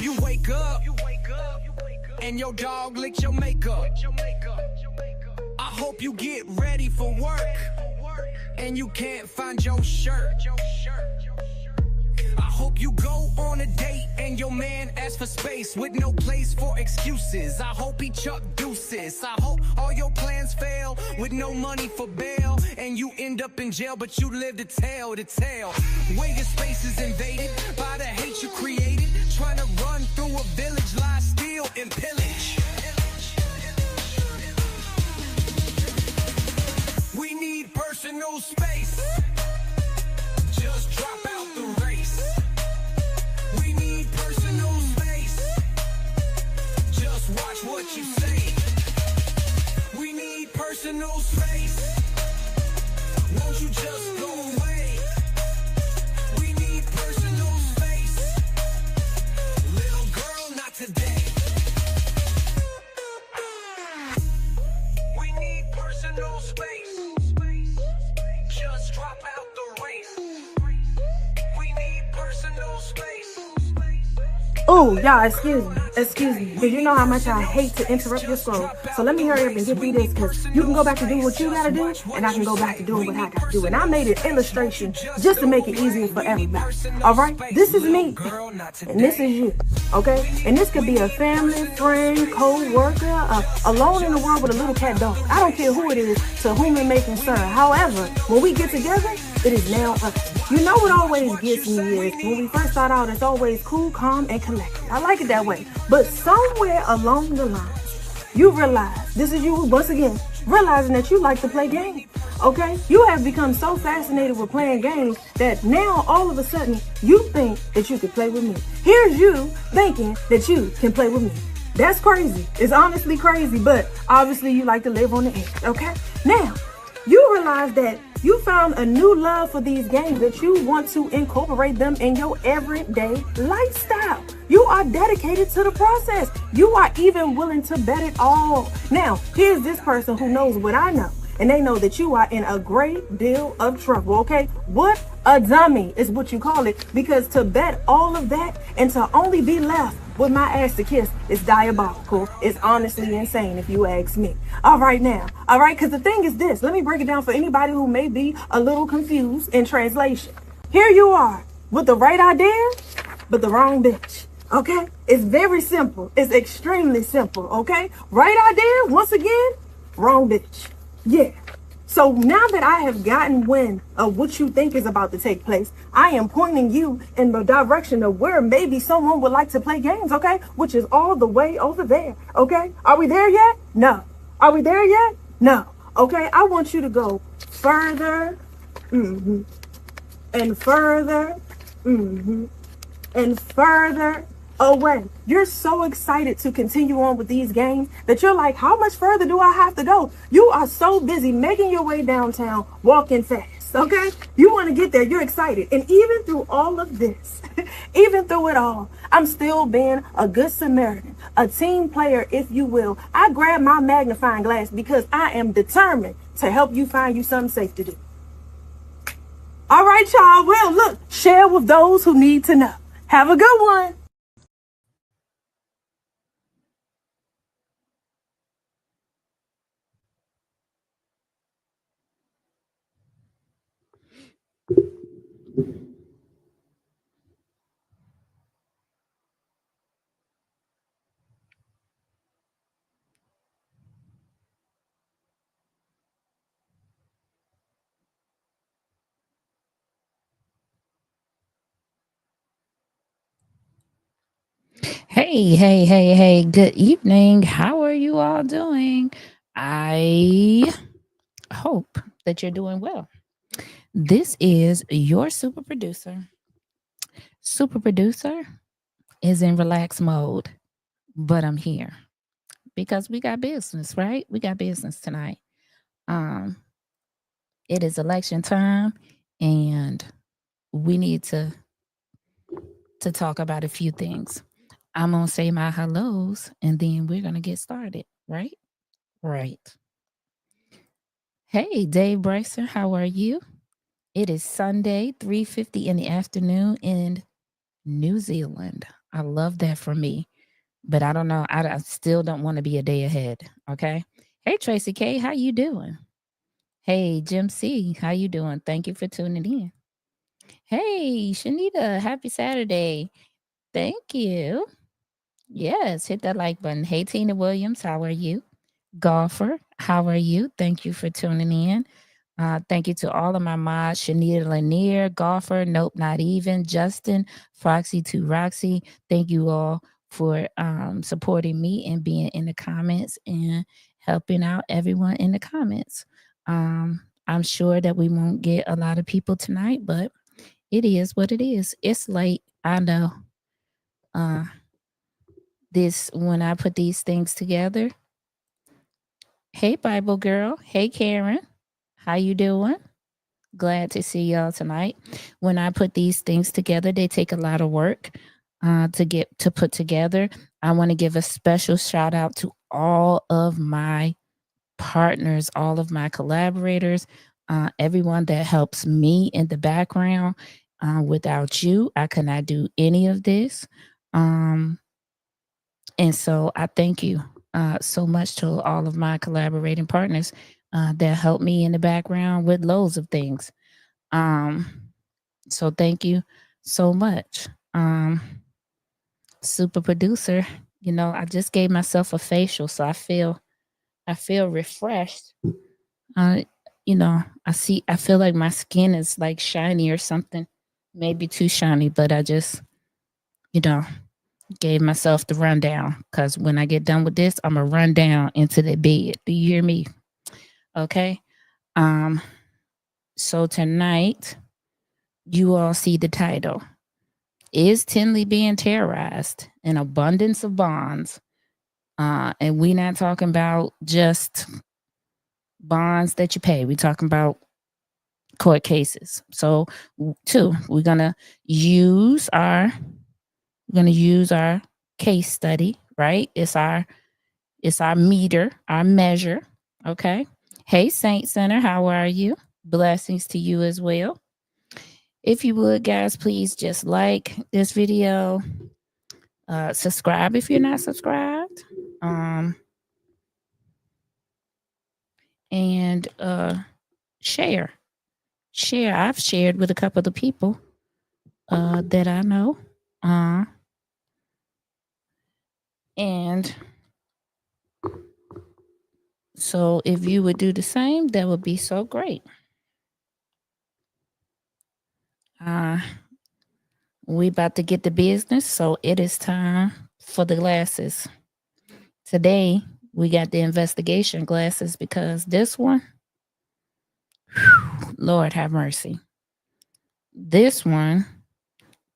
you wake up and your dog licked your makeup. I hope you get ready for work and you can't find your shirt. I hope you go on a date and your man asks for space with no place for excuses. I hope he chuck deuces. I hope all your plans fail with no money for bail and you end up in jail, but you live to tell the tale. Where your space is invaded by the hate you created, trying to run through a village, lie, steal, and pillage. We need personal space. Just drop out the race. We need personal space. Just watch what you say. We need personal space. Won't you just go away? We need personal space. Little girl, not today. We need personal space. Just drop out the race. We need personal space. Oh, y'all, excuse me, because you know how much I hate to interrupt your scroll. So let me hurry up and get through this, because you can go back to do what you gotta do, and I can go back to doing what I gotta do. And I made an illustration just to make it easier for everybody. All right, this is me, and this is you, okay? And this could be a family, friend, co-worker, alone in the world with a little cat dog. I don't care who it is, to whom it may concern. However, when we get together, it is now us. You know what always gets me is when we first start out, it's always cool, calm, and collected. I like it that way. But somewhere along the line, you realize, this is you once again, realizing that you like to play games, okay? You have become so fascinated with playing games that now all of a sudden you think that you could play with me. Here's you thinking that you can play with me. That's crazy. It's honestly crazy, but obviously you like to live on the edge, okay? Now, you realize that you found a new love for these games, that you want to incorporate them in your everyday lifestyle. You are dedicated to the process. You are even willing to bet it all. Now, here's this person who knows what I know, and they know that you are in a great deal of trouble, okay? What a dummy is what you call it, because to bet all of that and to only be left with my ass to kiss is diabolical. It's honestly insane if you ask me. All right now. All right, because the thing is this. Let me break it down for anybody who may be a little confused in translation. Here you are with the right idea, but the wrong bitch. Okay? It's very simple. It's extremely simple. Okay? Right idea, once again, wrong bitch. Yeah. So now that I have gotten wind of what you think is about to take place, I am pointing you in the direction of where maybe someone would like to play games, okay? Which is all the way over there, okay? Are we there yet? No. Are we there yet? No. Okay, I want you to go further, and further, and further away. You're so excited to continue on with these games that you're like, how much further do I have to go? You are so busy making your way downtown, walking fast, okay? You want to get there, you're excited. And even through all of this, even through it all, I'm still being a good Samaritan, a team player, if you will. I grab my magnifying glass because I am determined to help you find you something safe to do. All right, y'all. Well, look, share with those who need to know. Have a good one. Hey, good evening. How are you all doing? I hope that you're doing well. This is your super producer. Super producer is in relax mode, but I'm here because we got business, right? We got business tonight. Um, it is election time, and we need to talk about a few things. I'm gonna say my hellos, and then we're gonna get started, right? Right. Hey, Dave Brycer, how are you? It is Sunday, 3:50 in the afternoon in New Zealand. I love that for me. But I don't know. I still don't want to be a day ahead. Okay. Hey, Tracy K, how you doing? Hey, Jim C, how you doing? Thank you for tuning in. Hey, Shanita, happy Saturday. Thank you. Yes, hit that like button. Hey, Tina Williams, how are you? Golfer, how are you? Thank you for tuning in. Thank you to all of my mods, Shanita Lanier, Golfer, Nope, Not Even, Justin, Foxy to Roxy. Thank you all for supporting me and being in the comments and helping out everyone in the comments. I'm sure that we won't get a lot of people tonight, but it is what it is. It's late. I know. Uh, this when I put these things together. Hey, Bible girl. Hey, Karen. How you doing? Glad to see y'all tonight. When I put these things together, they take a lot of work to put together. I want to give a special shout out to all of my partners, all of my collaborators, everyone that helps me in the background. Without you, I could not do any of this. And so I thank you so much to all of my collaborating partners that help me in the background with loads of things. Um, so thank you so much. Super producer, I just gave myself a facial, so I feel refreshed. Uh, I feel like my skin is like shiny or something, maybe too shiny, but I just, you know, gave myself the rundown because when I get done with this, I'm gonna run down into the bed. Do you hear me? Okay. Um, so tonight you all see the title. Is Tinley being terrorized? An abundance of bonds. And we not talking about just bonds that you pay. We talking about court cases. So we're gonna use our case study, right? It's our meter, our measure. Okay. Hey, Saint Center, how are you? Blessings to you as well. If you would, guys, please just like this video, subscribe if you're not subscribed, and share. Share. I've shared with a couple of the people that I know, and so if you would do the same, that would be so great. We about to get the business, so it is time for the glasses. Today we got the investigation glasses because this one, Lord have mercy, this one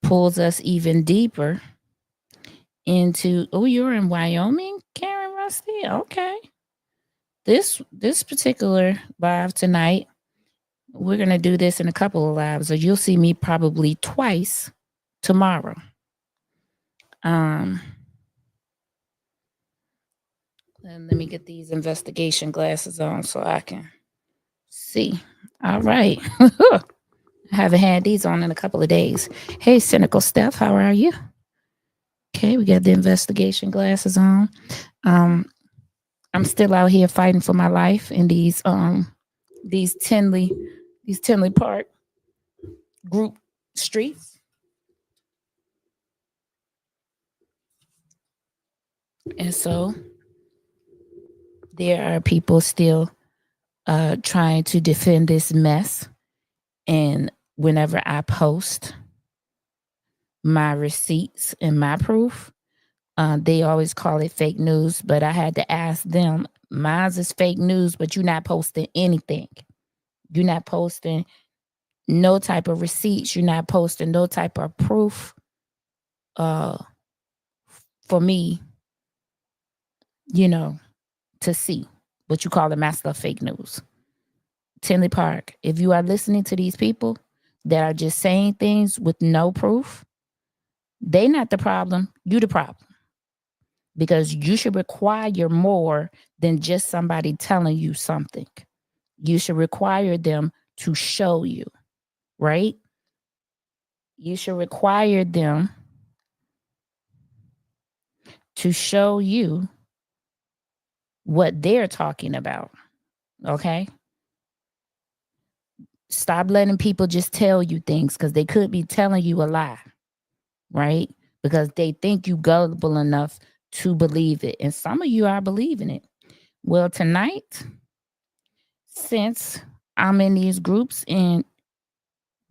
pulls us even deeper into. Oh, you're in Wyoming, Karen Rusty. Okay, this particular live tonight, we're gonna do this in a couple of lives, or you'll see me probably twice tomorrow. And let me get these investigation glasses on so I can see. All right. I haven't had these on in a couple of days. Hey, Cynical Steph, how are you? Okay, we got the investigation glasses on. I'm still out here fighting for my life in these Tinley Park group streets. And so there are people still trying to defend this mess. And whenever I post my receipts and my proof, they always call it fake news. But I had to ask them, mine's is fake news, but you're not posting anything. You're not posting no type of receipts. You're not posting no type of proof for me, to see what you call the master of fake news. Tinley Park, if you are listening to these people that are just saying things with no proof, they not the problem, you the problem. Because you should require more than just somebody telling you something. You should require them to show you, right? You should require them to show you what they're talking about. Okay? Stop letting people just tell you things because they could be telling you a lie, right? Because they think you gullible enough to believe it. And some of you are believing it. Well, tonight, since I'm in these groups and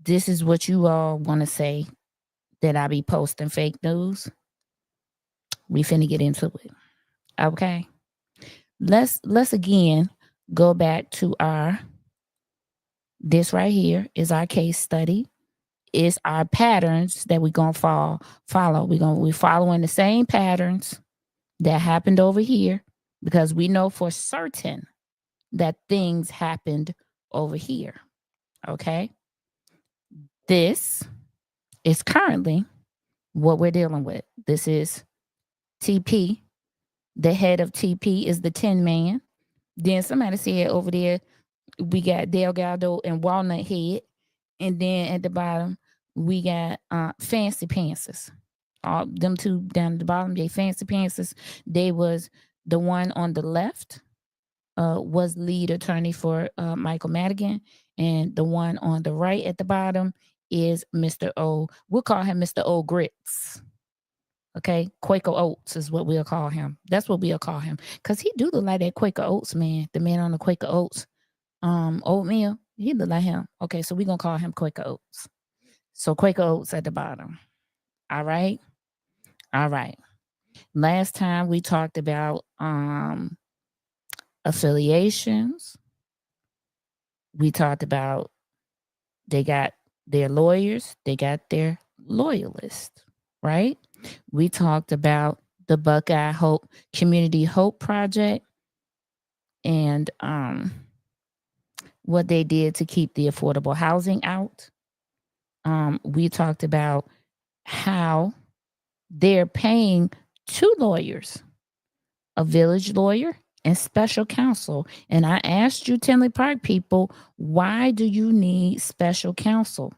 this is what you all want to say that I be posting fake news, we finna get into it. Okay. Let's again go back to our this right here is our case study. It's our patterns that we're gonna follow. We're following the same patterns that happened over here because we know for certain that things happened over here. Okay. This is currently what we're dealing with. This is TP. The head of TP is the Tin Man. Then somebody said over there, we got Delgado and Walnut Head. And then at the bottom, we got Fancy Pantses. Them two down at the bottom, they Fancy Pantses. They was the one on the left was lead attorney for Michael Madigan. And the one on the right at the bottom is Mr. O. We'll call him Mr. O Grits. Okay, Quaker Oats is what we'll call him. That's what we'll call him. Cause he do look like that Quaker Oats man, the man on the Quaker Oats oatmeal. He look like him. Okay, so we're gonna call him Quaker Oats. So Quaker Oats at the bottom. All right. All right. Last time we talked about affiliations. We talked about they got their lawyers, they got their loyalists, right? We talked about the Buckeye Hope Community Hope Project and what they did to keep the affordable housing out. We talked about how they're paying two lawyers, a village lawyer and special counsel. And I asked you, Tinley Park people, why do you need special counsel?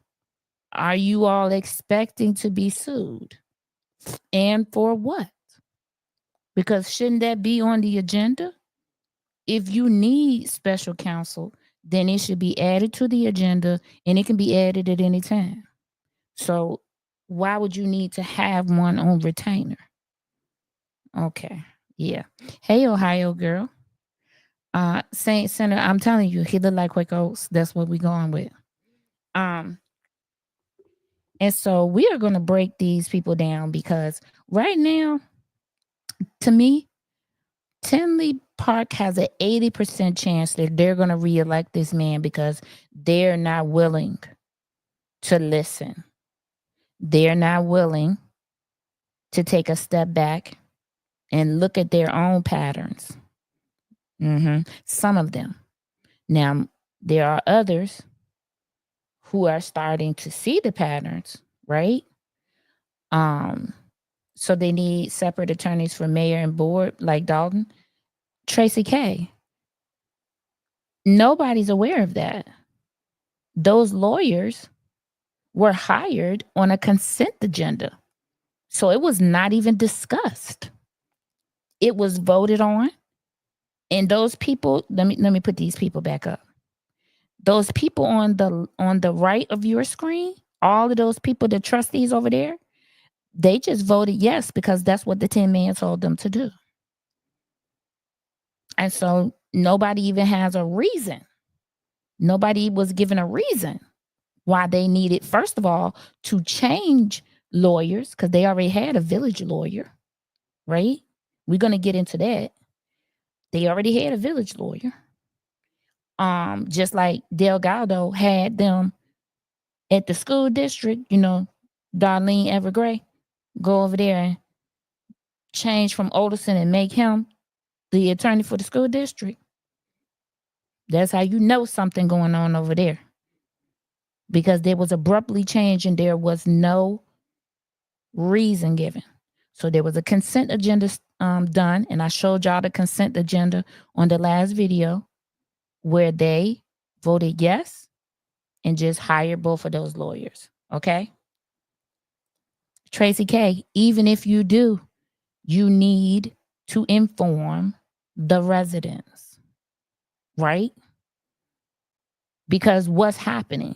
Are you all expecting to be sued? And for what? Because shouldn't that be on the agenda? If you need special counsel, then it should be added to the agenda and it can be added at any time. So why would you need to have one on retainer? Okay. Yeah. Hey, Ohio girl. Saint Center, I'm telling you, he look like Quaker Oats. That's what we're going with. And so we are going to break these people down because right now, to me, Tinley Park has an 80% chance that they're going to reelect this man because they're not willing to listen. They're not willing to take a step back and look at their own patterns. Some of them. Now, there are others who are starting to see the patterns, right? So they need separate attorneys for mayor and board, like Dalton. Tracy K. Nobody's aware of that. Those lawyers were hired on a consent agenda. So it was not even discussed. It was voted on. And those people, let me put these people back up. Those people on the right of your screen, all of those people, the trustees over there, they just voted yes because that's what the Tin Man told them to do. And so nobody even has a reason. Nobody was given a reason why they needed, first of all, to change lawyers because they already had a village lawyer, right? We're going to get into that. They already had a village lawyer. Just like Delgado had them at the school district, Darlene Evergray, go over there and change from Olderson and make him the attorney for the school district. That's how you know something going on over there. Because there was abruptly change and there was no reason given. So there was a consent agenda done, and I showed y'all the consent agenda on the last video where they voted yes and just hired both of those lawyers. Okay? Tracy K, even if you do, you need to inform the residents, right? Because what's happening?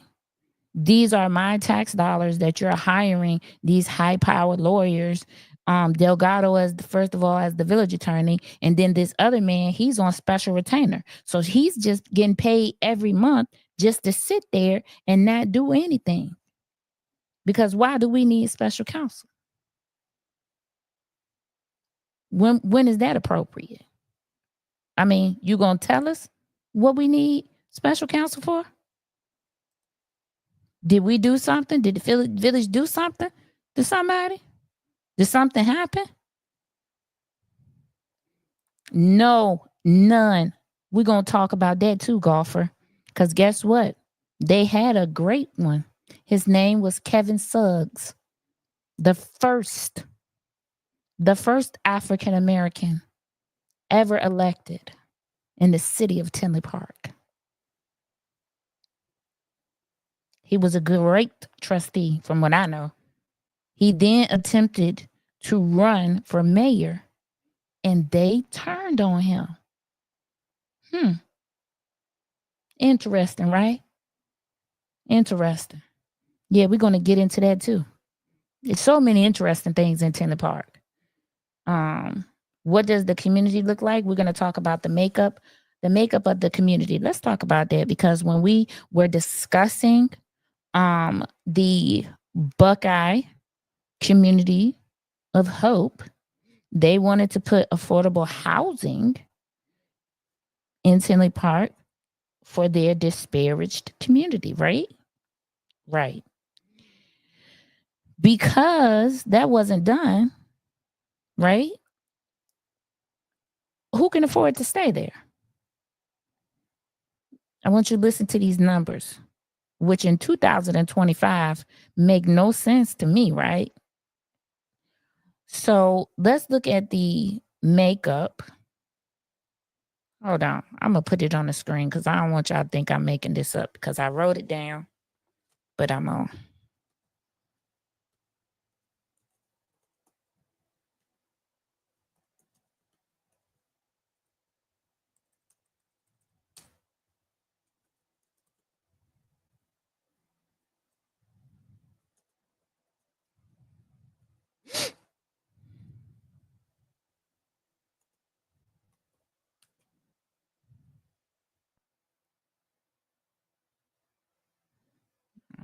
These are my tax dollars that you're hiring these high powered lawyers. Delgado as first of all as the village attorney, and then this other man, he's on special retainer. So he's just getting paid every month just to sit there and not do anything. Because why do we need special counsel? When is that appropriate? I mean, you gonna tell us what we need special counsel for? Did we do something? Did the village do something to somebody? Did something happen? No, none. We're going to talk about that too, golfer. Because guess what? They had a great one. His name was Kevin Suggs, the first, the first African American ever elected in the city of Tinley Park. He was a great trustee, from what I know. He then attempted to run for mayor, and they turned on him. Interesting, right? Interesting. Yeah, we're going to get into that too. There's so many interesting things in Tinley Park. What does the community look like? We're going to talk about the makeup of the community. Let's talk about that, because when we were discussing the Buckeye community of hope, they wanted to put affordable housing in Tinley Park for their disparaged community, right? Right. Because that wasn't done, right? Who can afford to stay there? I want you to listen to these numbers, which in 2025 make no sense to me, right? So let's look at the makeup. Hold on. I'm going to put it on the screen because I don't want y'all to think I'm making this up, because I wrote it down, but I'm on.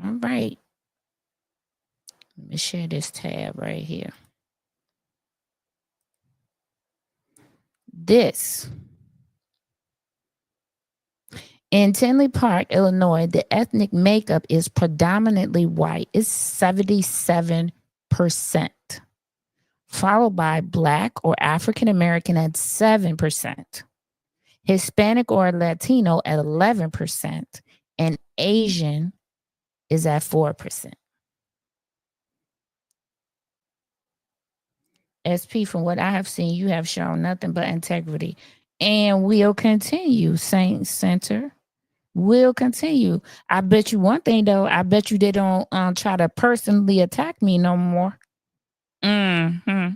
All right. Let me share this tab right here. This. In Tinley Park, Illinois, the ethnic makeup is predominantly white. It's 77%, followed by Black or African American at 7%, Hispanic or Latino at 11%, and Asian is at 4%. SP, from what I have seen, you have shown nothing but integrity and will continue, Saint Center. Will continue. I bet you one thing though. I bet you they don't try to personally attack me no more. Yeah,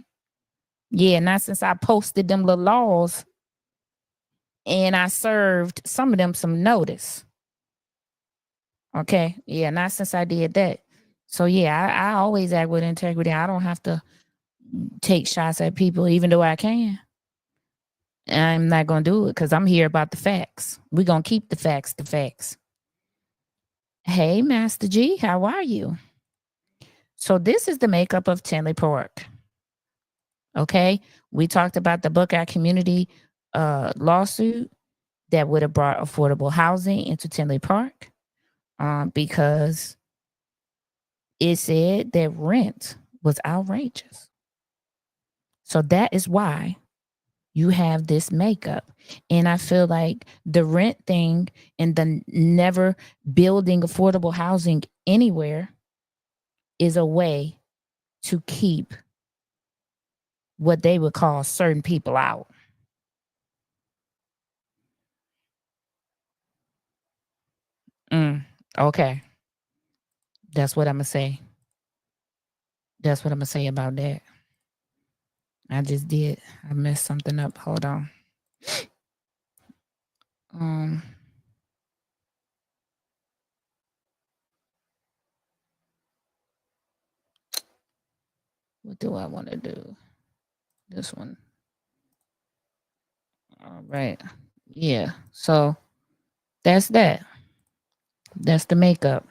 not since I posted them little laws and I served some of them some notice. Okay, yeah, not since I did that. So yeah, I always act with integrity. I don't have to take shots at people, even though I can. I'm not gonna do it because I'm here about the facts. We're gonna keep the facts the facts. Hey, Master G, how are you? So this is the makeup of Tinley Park. Okay, we talked about the Buckeye community lawsuit that would have brought affordable housing into Tinley Park, because it said that rent was outrageous. So that is why you have this makeup. And I feel like the rent thing and the never building affordable housing anywhere is a way to keep what they would call certain people out. Okay. That's what I'm going to say. That's what I'm going to say about that. I just did. I messed something up. Hold on. Um, what do I want to do? This one. All right. Yeah. So that's that. That's the makeup.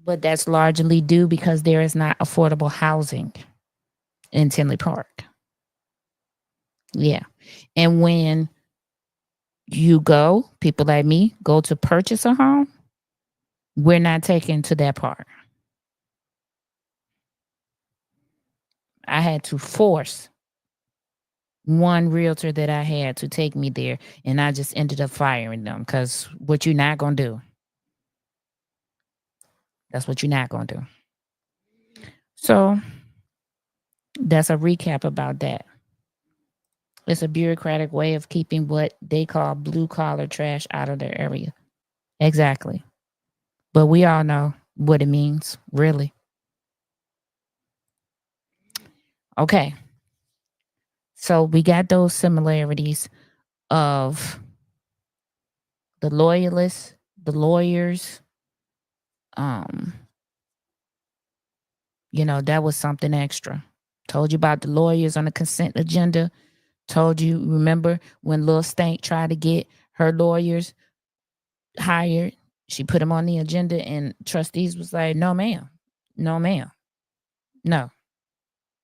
But that's largely due because there is not affordable housing in Tinley Park. Yeah. And when you go, people like me, go to purchase a home, we're not taken to that part. I had to force one realtor that I had to take me there, and I just ended up firing them because what you're not going to do. That's what you're not going to do. So that's a recap about that. It's a bureaucratic way of keeping what they call blue collar trash out of their area. Exactly. But we all know what it means, really. Okay. So we got those similarities of the loyalists, the lawyers. Um, that was something extra. Told you about the lawyers on the consent agenda. Told you, remember when Lil Stank tried to get her lawyers hired? She put them on the agenda, and trustees was like, no, ma'am. No, ma'am. No.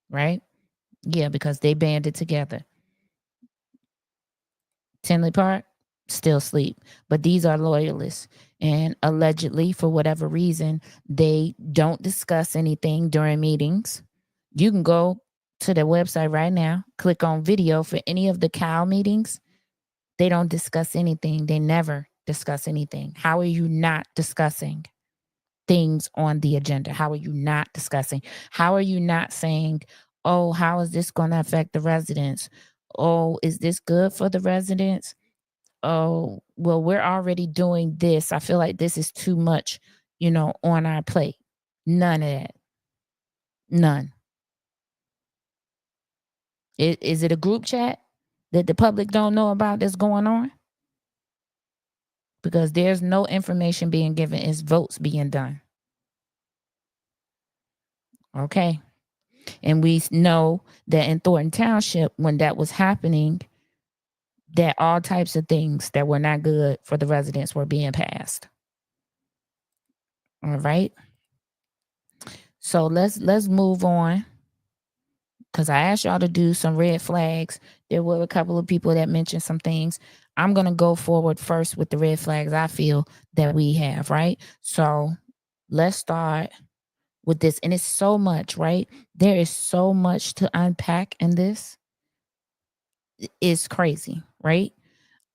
Right? Yeah, because they banded together. Tinley Park, still sleep. But these are loyalists. And allegedly, for whatever reason, they don't discuss anything during meetings. You can go to their website right now, click on video for any of the cow meetings. They don't discuss anything. They never discuss anything. How are you not discussing things on the agenda? How are you not discussing? How are you not saying, oh, how is this going to affect the residents? Oh, is this good for the residents? Oh, well, we're already doing this. I feel like this is too much, on our plate. None of that. None. Is it a group chat that the public don't know about that's going on? Because there's no information being given. It's votes being done. Okay. And we know that in Thornton Township, when that was happening, that all types of things that were not good for the residents were being passed. All right. So let's move on, because I asked y'all to do some red flags. There were a couple of people that mentioned some things. I'm going to go forward first with the red flags I feel that we have, right? So let's start with this. And it's so much, right? There is so much to unpack in this. It's crazy, right?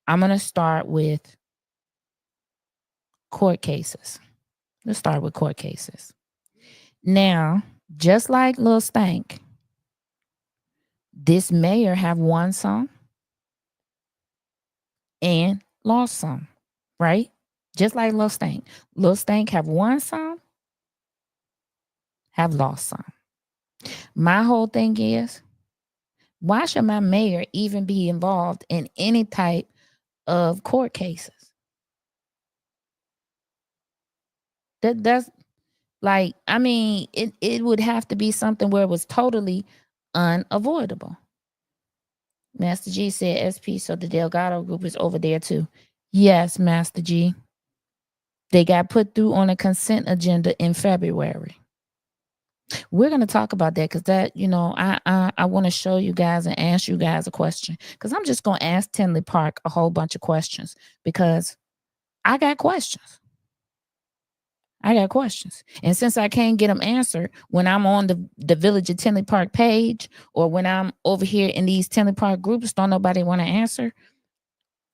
I'm going to start with court cases. Let's start with court cases. Now, just like Lil Stank, this mayor have won some and lost some, right? Just like Lil Stank. Lil Stank have won some, have lost some. My whole thing is, why should my mayor even be involved in any type of court cases? That's like, I mean, it would have to be something where it was totally unavoidable. Master G said SP, so the Delgado group is over there too. Yes, Master G. They got put through on a consent agenda in February. We're going to talk about that because that, I want to show you guys and ask you guys a question, because I'm just going to ask Tinley Park a whole bunch of questions because I got questions. And since I can't get them answered when I'm on the Village of Tinley Park page, or when I'm over here in these Tinley Park groups, don't nobody want to answer,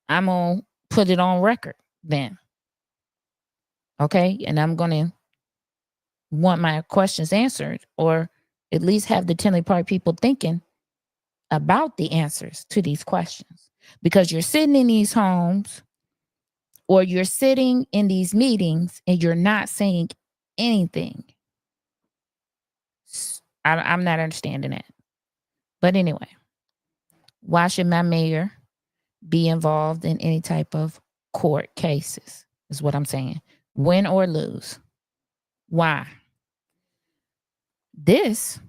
I'm going to put it on record then. Okay? And I'm going to want my questions answered, or at least have the Tinley Park people thinking about the answers to these questions. Because you're sitting in these homes, or you're sitting in these meetings, and you're not saying anything. I'm not understanding that. But anyway, why should my mayor be involved in any type of court cases? Is what I'm saying. Win or lose. Why? This,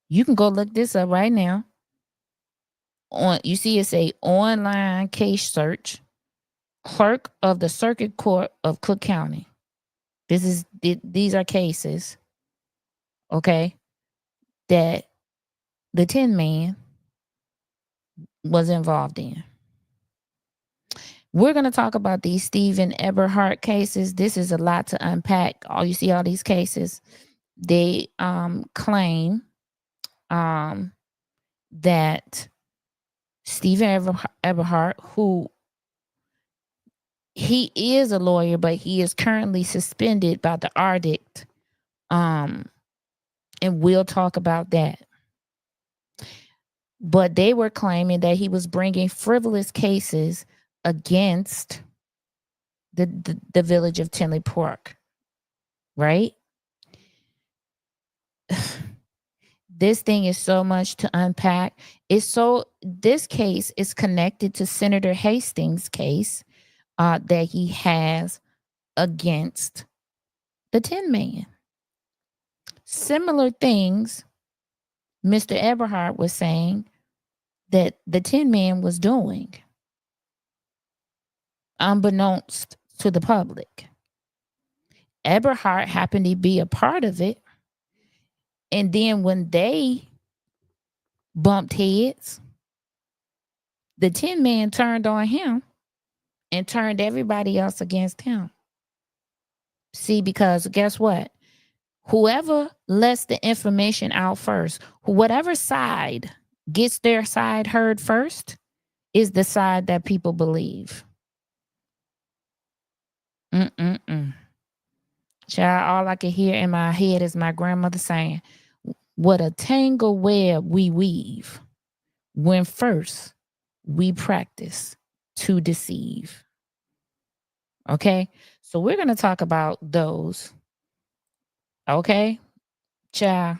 you can go look this up right now. You see it's a online case search. Clerk of the Circuit Court of Cook County. These are cases, okay, that the Tin Man was involved in. We're going to talk about these Stephen Eberhart cases. This is a lot to unpack. You see all these cases. They claim that Stephen Eberhart, who he is a lawyer, but he is currently suspended by the ardict. And we'll talk about that. But they were claiming that he was bringing frivolous cases against the village of Tinley Park, right? This thing is so much to unpack. This case is connected to Senator Hastings' case that he has against the Tin Man. Similar things Mr. Eberhart was saying that the Tin Man was doing, unbeknownst to the public. Eberhart happened to be a part of it. And then when they bumped heads, the Tin Man turned on him and turned everybody else against him. See, because guess what? Whoever lets the information out first, whatever side gets their side heard first, is the side that people believe. Child, all I can hear in my head is my grandmother saying, what a tangle web we weave when first we practice to deceive. Okay? So we're going to talk about those. Okay? Child.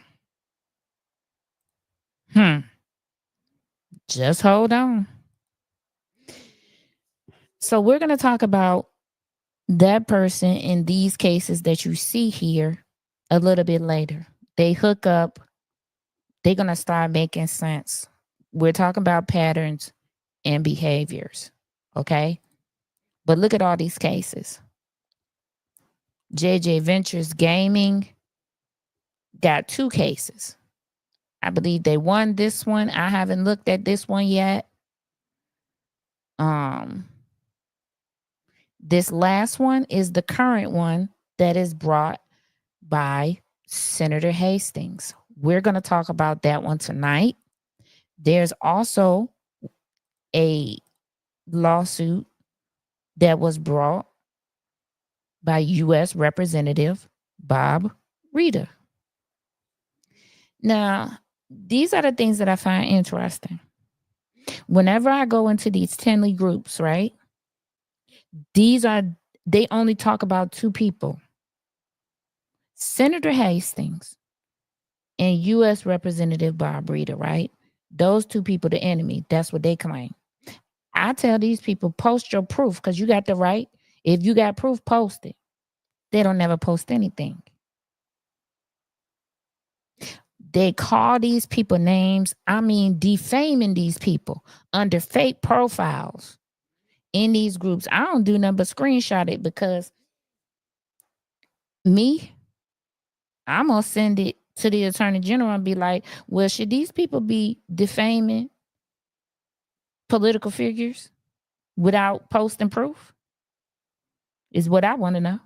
Just hold on. So we're going to talk about that person in these cases that you see here a little bit later. They hook up. They're going to start making sense. We're talking about patterns and behaviors. Okay? But look at all these cases. JJ Ventures Gaming got 2 cases. I believe they won this one. I haven't looked at this one yet. This last one is the current one that is brought by Senator Hastings. We're going to talk about that one tonight. There's also a lawsuit that was brought by U.S. Representative Bob Reeder. Now, these are the things that I find interesting. Whenever I go into these Tinley groups, right? They only talk about 2 people. Senator Hastings and U.S. Representative Bob Reeder, right? Those 2 people, the enemy. That's what they claim. I tell these people, post your proof because you got the right. If you got proof, post it. They don't never post anything. They call these people names. I mean, defaming these people under fake profiles in these groups. I don't do nothing but screenshot it because I'm going to send it to the Attorney General and be like, well, should these people be defaming political figures without posting proof? Is what I want to know.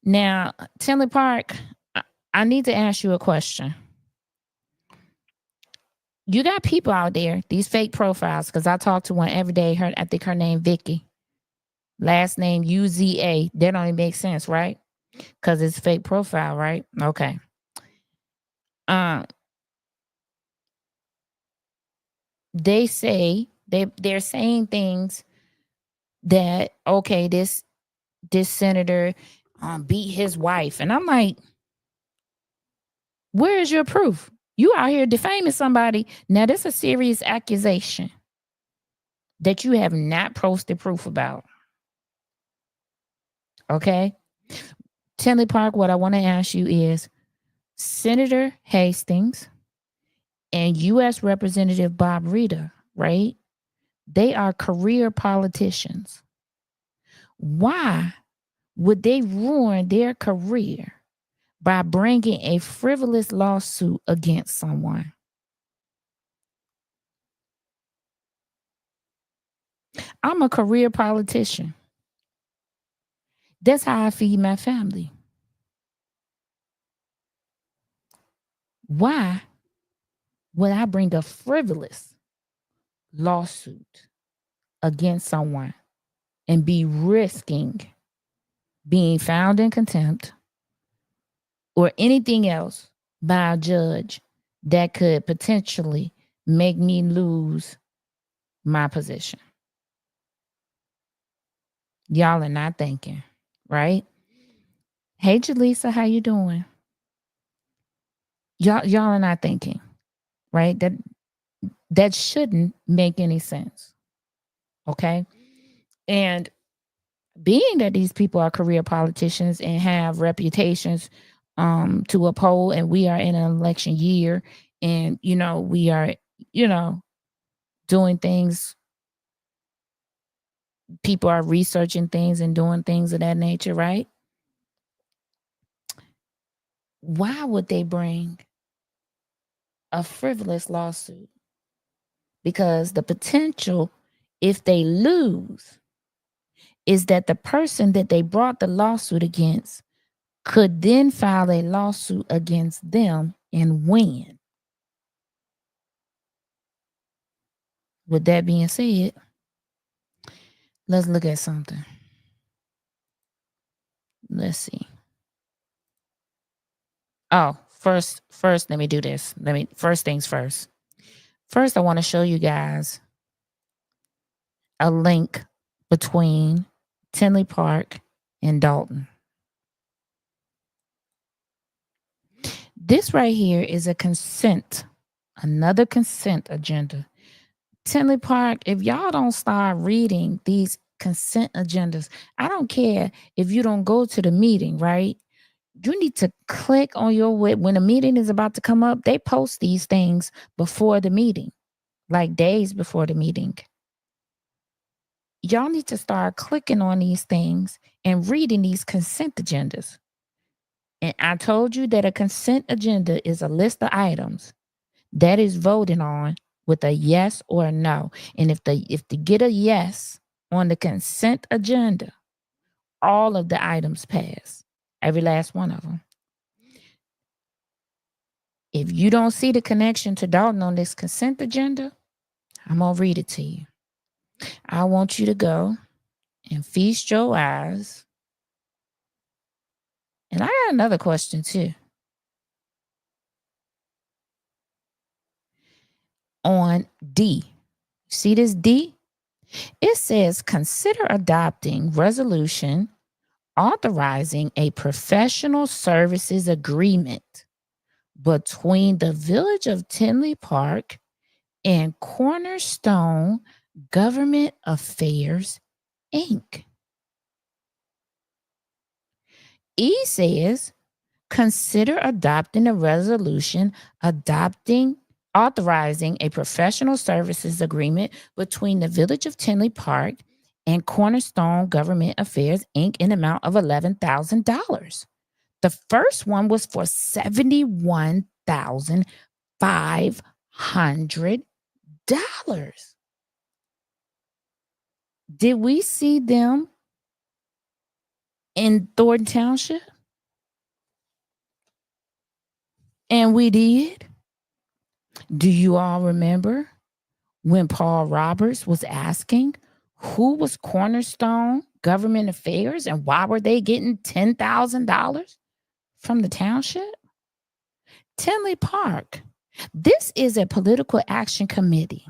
Now, Tinley Park, I need to ask you a question. You got people out there, these fake profiles, because I talk to one every day. I think her name Vicky. Last name UZA. That don't even make sense, right? Because it's fake profile, right? Okay. They say they're saying things that, okay, this senator beat his wife. And I'm like, where is your proof? You out here defaming somebody. Now, this is a serious accusation that you have not posted proof about. Okay? Tinley Park, what I want to ask you is Senator Hastings and U.S. Representative Bob Rita, right? They are career politicians. Why would they ruin their career by bringing a frivolous lawsuit against someone? I'm a career politician. That's how I feed my family. Why would I bring a frivolous lawsuit against someone and be risking being found in contempt or anything else by a judge that could potentially make me lose my position? Y'all are not thinking, right? Hey, Jaleesa, how you doing? Y'all are not thinking, right? That shouldn't make any sense. Okay. And being that these people are career politicians and have reputations to uphold, and we are in an election year, and we are, doing things, people are researching things and doing things of that nature, right? Why would they bring a frivolous lawsuit? Because the potential, if they lose, is that the person that they brought the lawsuit against could then file a lawsuit against them and win. With that being said, let's look at something. Let's see. Oh, first, let me do this. First things first. First, I want to show you guys a link between Tinley Park and Dalton. This right here is another consent agenda. Tinley Park, if y'all don't start reading these consent agendas, I don't care if you don't go to the meeting, right? You need to click on your web. When a meeting is about to come up, they post these things before the meeting, like days before the meeting. Y'all need to start clicking on these things and reading these consent agendas. And I told you that a consent agenda is a list of items that is voted on with a yes or a no. And if they get a yes on the consent agenda, all of the items pass. Every last one of them. If you don't see the connection to Dalton on this consent agenda, I'm going to read it to you. I want you to go and feast your eyes. And I got another question too. On D. See this D? It says consider adopting resolution authorizing a professional services agreement between the Village of Tinley Park and Cornerstone Government Affairs, Inc. E says consider adopting a resolution authorizing a professional services agreement between the Village of Tinley Park and Cornerstone Government Affairs, Inc. in amount of $11,000. The first one was for $71,500. Did we see them in Thornton Township? And we did. Do you all remember when Paul Roberts was asking who was Cornerstone Government Affairs and why were they getting $10,000 from the township? Tinley Park. This is a political action committee.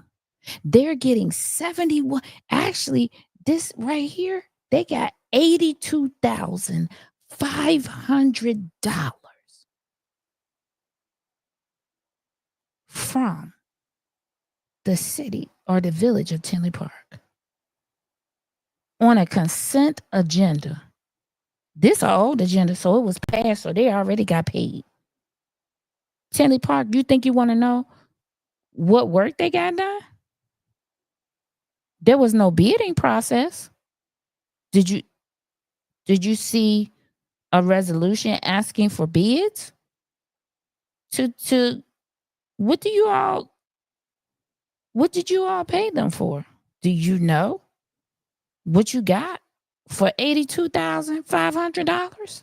They're getting 71. Actually, this right here, they got $82,500. from the city or the village of Tinley Park on a consent agenda. This an old agenda, so it was passed, so they already got paid. Tinley Park, you think you want to know what work they got done? There was no bidding process. Did you see a resolution asking for bids? To what did you all pay them for? Do you know what you got for $82,500?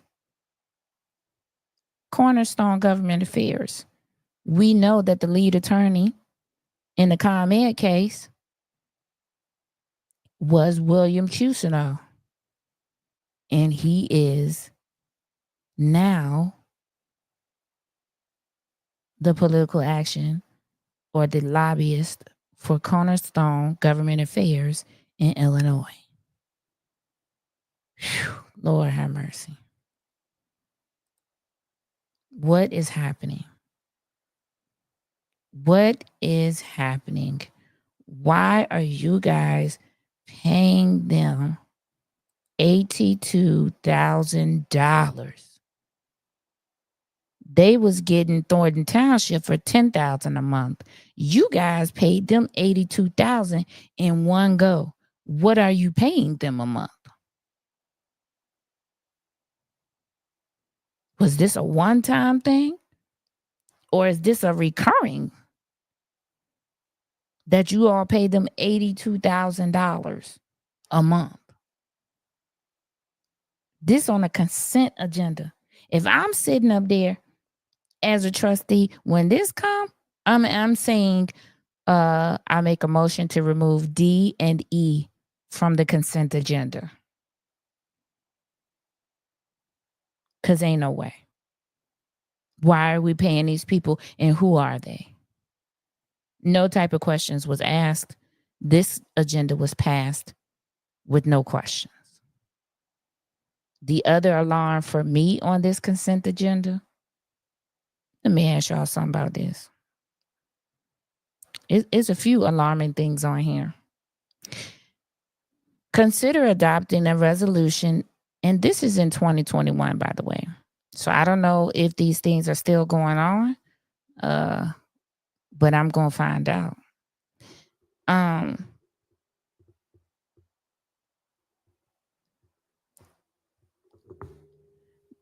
Cornerstone Government Affairs. We know that the lead attorney in the ComEd case was William Cusino. And he is now the political action or the lobbyist for Cornerstone Government Affairs in Illinois. Whew, Lord have mercy. What is happening? What is happening? Why are you guys paying them $82,000? They was getting Thornton Township for $10,000 a month. You guys paid them $82,000 in one go. What are you paying them a month? Was this a one-time thing? Or is this a recurring that you all pay them $82,000 a month? This on a consent agenda. If I'm sitting up there as a trustee, when this come, I'm saying I make a motion to remove D and E from the consent agenda. Because ain't no way. Why are we paying these people and who are they? No type of questions was asked. This agenda was passed with no questions. The other alarm for me on this consent agenda, let me ask y'all something about this. It's a few alarming things on here. Consider adopting a resolution, and this is in 2021, by the way. So I don't know if these things are still going on, but I'm going to find out.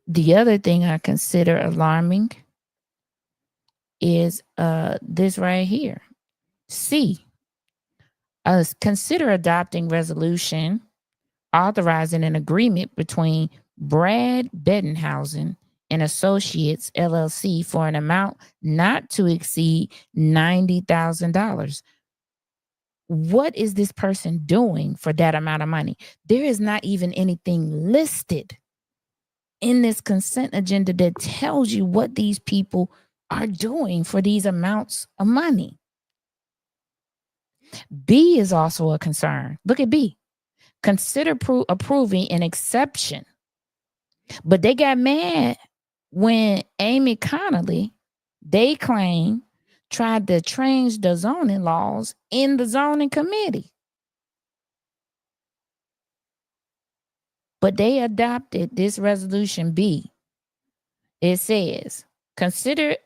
The other thing I consider alarming is this right here. C, consider adopting resolution authorizing an agreement between Brad Bettenhausen and Associates LLC for an amount not to exceed $90,000. What is this person doing for that amount of money? There is not even anything listed in this consent agenda that tells you what these people are doing for these amounts of money. B is also a concern. Look at B. Consider approving an exception. But they got mad when Amy Connolly, they claim, tried to change the zoning laws in the zoning committee. But they adopted this resolution B. It says, consider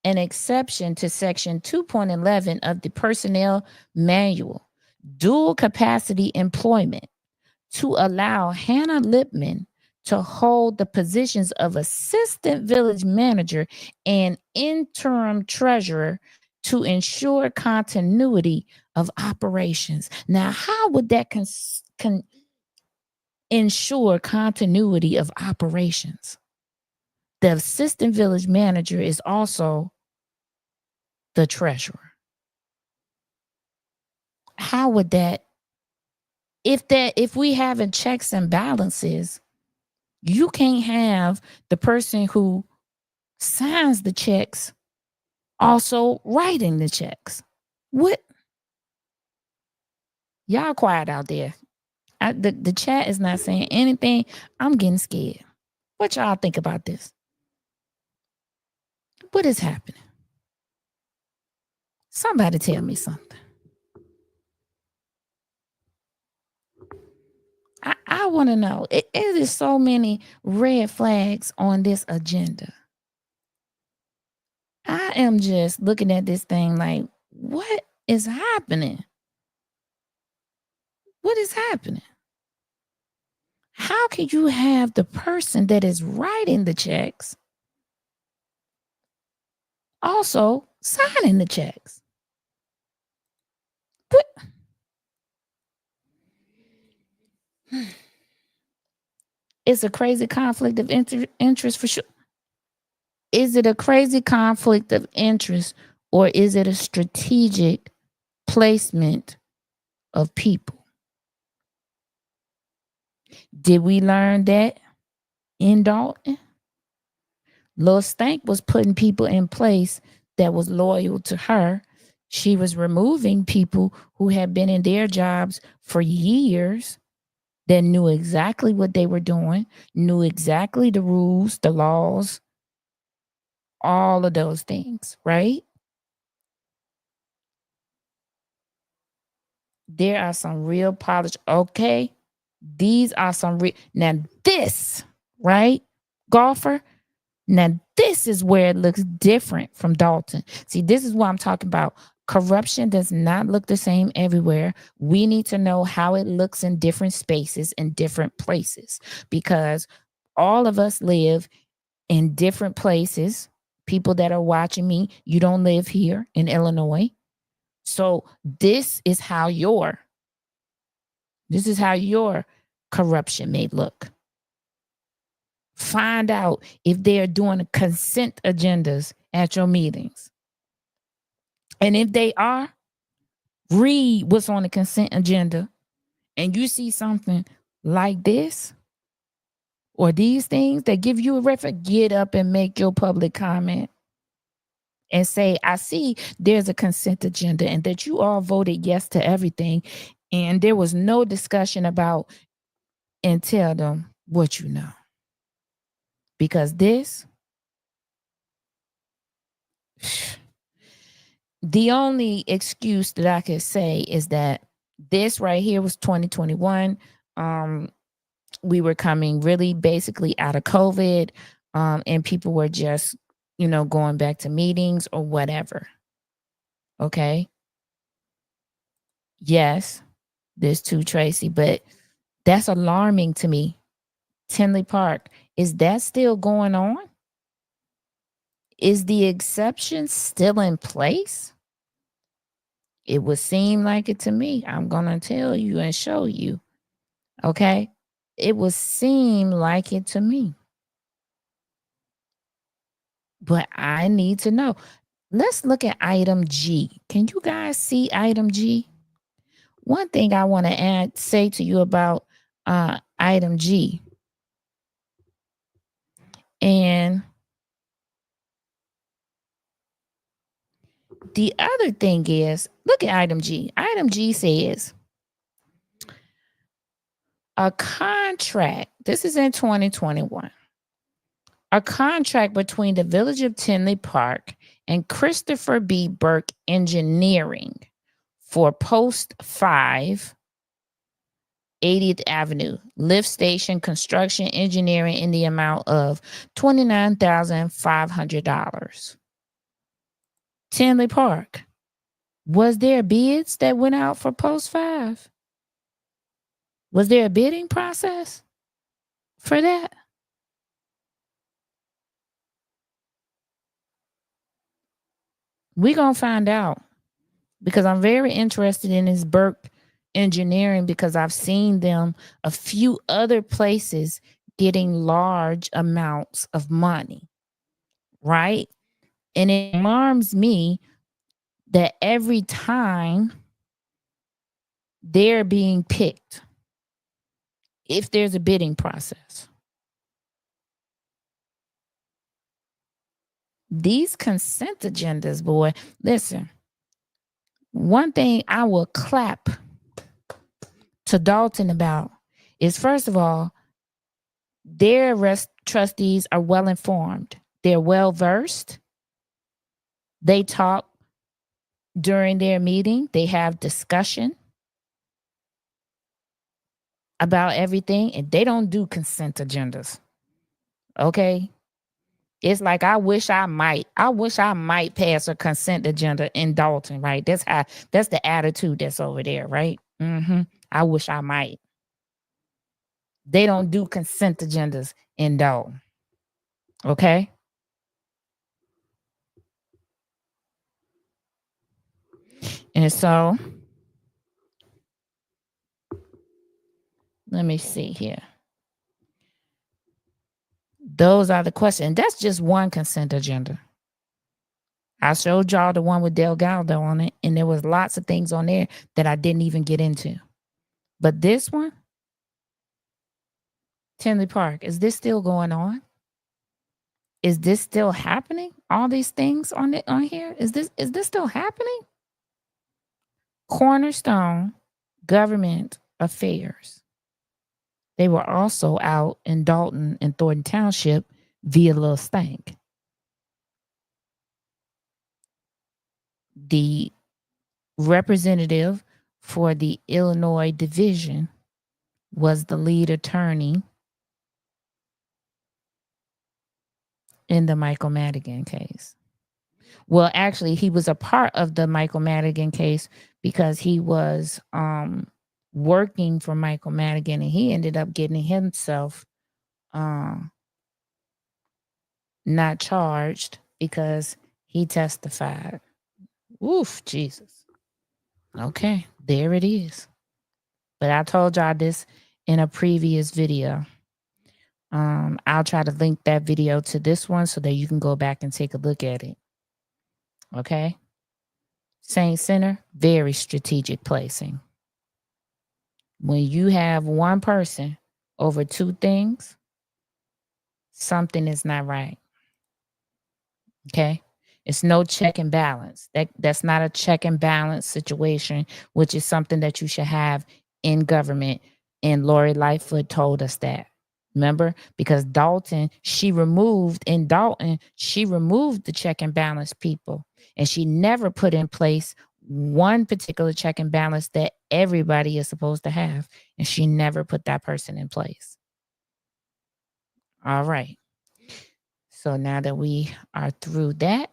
an exception to section 2.11 of the personnel manual, dual capacity employment, to allow Hannah Lipman to hold the positions of assistant village manager and interim treasurer to ensure continuity of operations. Now, how would that ensure continuity of operations? The assistant village manager is also the treasurer. How would that, if we having checks and balances, you can't have the person who signs the checks also writing the checks. What? Y'all quiet out there. The chat is not saying anything. I'm getting scared. What y'all think about this? What is happening? Somebody tell me something. I want to know. It is so many red flags on this agenda. I am just looking at this thing like, what is happening? What is happening? How can you have the person that is writing the checks also signing the checks? What? It's a crazy conflict of interest for sure. Is it a crazy conflict of interest, or is it a strategic placement of people? Did we learn that in Dalton? Lil Stank was putting people in place that was loyal to her. She was removing people who had been in their jobs for years, that knew exactly what they were doing, knew exactly the rules, the laws, all of those things, right? There are some real polished, okay? These are some real, now this, right? Golfer, now this is where it looks different from Dalton. See, this is what I'm talking about. Corruption does not look the same everywhere. We need to know how it looks in different spaces and different places, because all of us live in different places. People that are watching me, you don't live here in Illinois. So this is how your corruption may look. Find out if they're doing consent agendas at your meetings. And if they are, read what's on the consent agenda, and you see something like this or these things that give you a reference, get up and make your public comment and say, I see there's a consent agenda and that you all voted yes to everything. And there was no discussion about, and tell them what you know. Because this, the only excuse that I could say is that this right here was 2021. We were coming really basically out of COVID, and people were just, going back to meetings or whatever. Okay. Yes, there's two Tracy, but that's alarming to me. Tinley Park, is that still going on? Is the exception still in place? It would seem like it to me. I'm going to tell you and show you. Okay. It would seem like it to me. But I need to know. Let's look at item G. Can you guys see item G? One thing I want to say to you about item G. And the other thing is, look at item G. Item G says a contract. This is in 2021. A contract between the Village of Tinley Park and Christopher B. Burke Engineering for Post 5, 80th Avenue, lift station construction engineering in the amount of $29,500. Tinley Park. Was there bids that went out for Post 5? Was there a bidding process for that? We're going to find out, because I'm very interested in this Burke Engineering, because I've seen them a few other places getting large amounts of money, right? And it alarms me that every time they're being picked, if there's a bidding process. These consent agendas, boy, listen, one thing I will clap to Dalton about is, first of all, their trustees are well informed. They're well versed. They talk During their meeting, they have discussion about everything, and they don't do consent agendas. Okay? It's like I wish I might pass a consent agenda in Dalton, right? That's the attitude that's over there, right? I wish I might. They don't do consent agendas in Dalton. Okay? And so let me see here. Those are the questions. That's just one consent agenda. I showed y'all the one with Delgado on it, and there was lots of things on there that I didn't even get into. But this one, Tinley Park, is this still going on? Is this still happening? All these things on here? Is this still happening? Cornerstone Government Affairs. They were also out in Dalton and Thornton Township via Little Stank. The representative for the Illinois division was the lead attorney in the Michael Madigan case. Well, actually, he was a part of the Michael Madigan case because he was working for Michael Madigan, and he ended up getting himself not charged because he testified. Oof, Jesus. Okay, there it is. But I told y'all this in a previous video. I'll try to link that video to this one so that you can go back and take a look at it. Okay? Saint Center, very strategic placing. When you have one person over two things, something is not right. Okay? It's no check and balance. That's not a check and balance situation, which is something that you should have in government. And Lori Lightfoot told us that. Remember? Because she removed the check and balance people. And she never put in place one particular check and balance that everybody is supposed to have. And she never put that person in place. All right. So now that we are through that,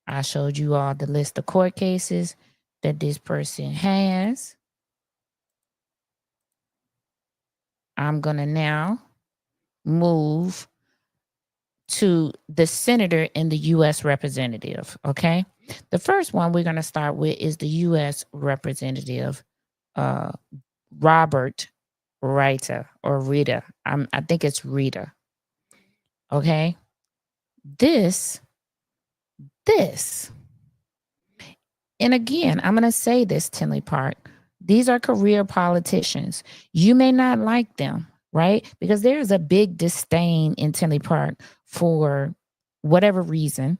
I showed you all the list of court cases that this person has. I'm going to now move to the senator and the U.S. representative, okay? The first one we're going to start with is the U.S. representative, Robert Rita, or Rita. I think it's Rita, okay? This, and again, I'm going to say this, Tinley Park, these are career politicians. You may not like them, right? Because there's a big disdain in Tinley Park for whatever reason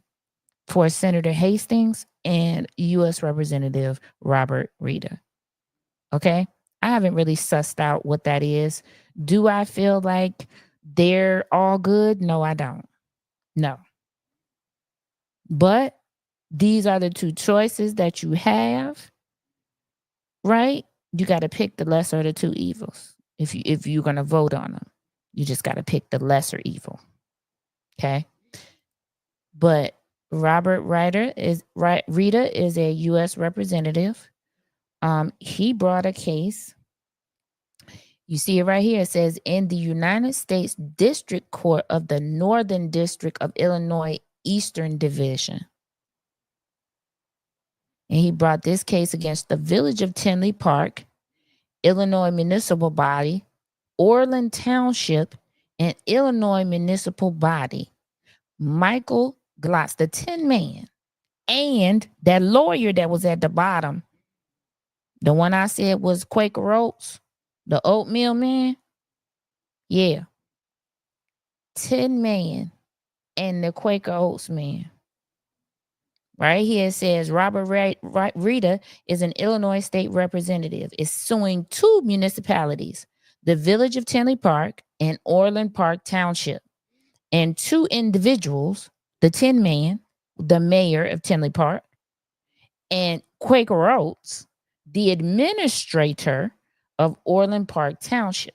for Senator Hastings and U.S. Representative Robert Rita. Okay? I haven't really sussed out what that is. Do I feel like they're all good? No, I don't. No. But these are the two choices that you have, right? You got to pick the lesser of the two evils. If you're going to vote on them, you just got to pick the lesser evil. Okay? But Robert Rita is a U.S. representative. He brought a case. You see it right here. It says in the United States District Court of the Northern District of Illinois Eastern Division. And he brought this case against the Village of Tinley Park, Illinois Municipal Body, Orland Township, and Illinois Municipal Body. Michael Glotz, the Tin Man, and that lawyer that was at the bottom, the one I said was Quaker Oats, the oatmeal man. Yeah. Tin Man and the Quaker Oats man. Right here it says Robert Rita is an Illinois state representative, is suing two municipalities, the Village of Tinley Park and Orland Park Township, and two individuals, the Tin Man, the mayor of Tinley Park, And Quaker Oats, the administrator of Orland Park Township,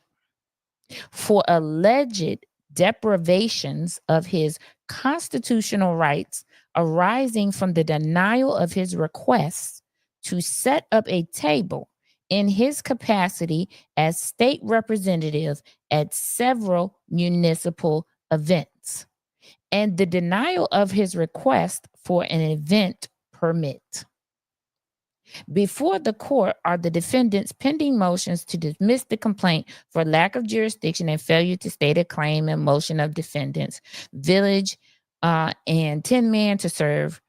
for alleged deprivations of his constitutional rights arising from the denial of his requests to set up a table in his capacity as state representative at several municipal events, and the denial of his request for an event permit. Before the court are the defendants pending motions to dismiss the complaint for lack of jurisdiction and failure to state a claim, and motion of defendants, village, and 10 man to serve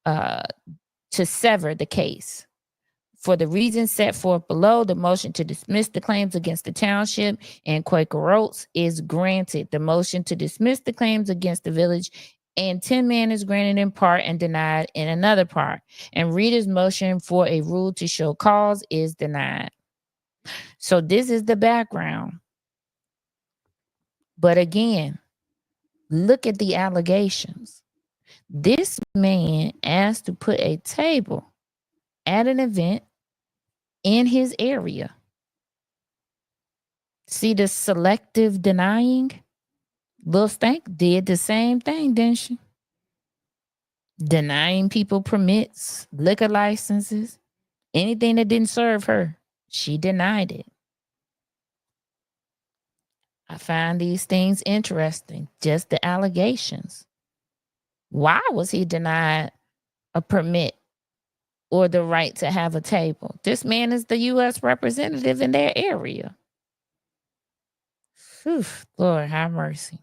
to sever the case. For the reasons set forth below, the motion to dismiss the claims against the township and Quaker Oats is granted. The motion to dismiss the claims against the village and 10 man is granted in part and denied in another part. And Rita's motion for a rule to show cause is denied. So this is the background. But again, look at the allegations. This man asked to put a table at an event in his area. See the selective denying? Lil Stank did the same thing, didn't she? Denying people permits, liquor licenses, anything that didn't serve her. She denied it. I find these things interesting, just the allegations. Why was he denied a permit or the right to have a table? This man is the U.S. representative in their area. Whew, Lord have mercy.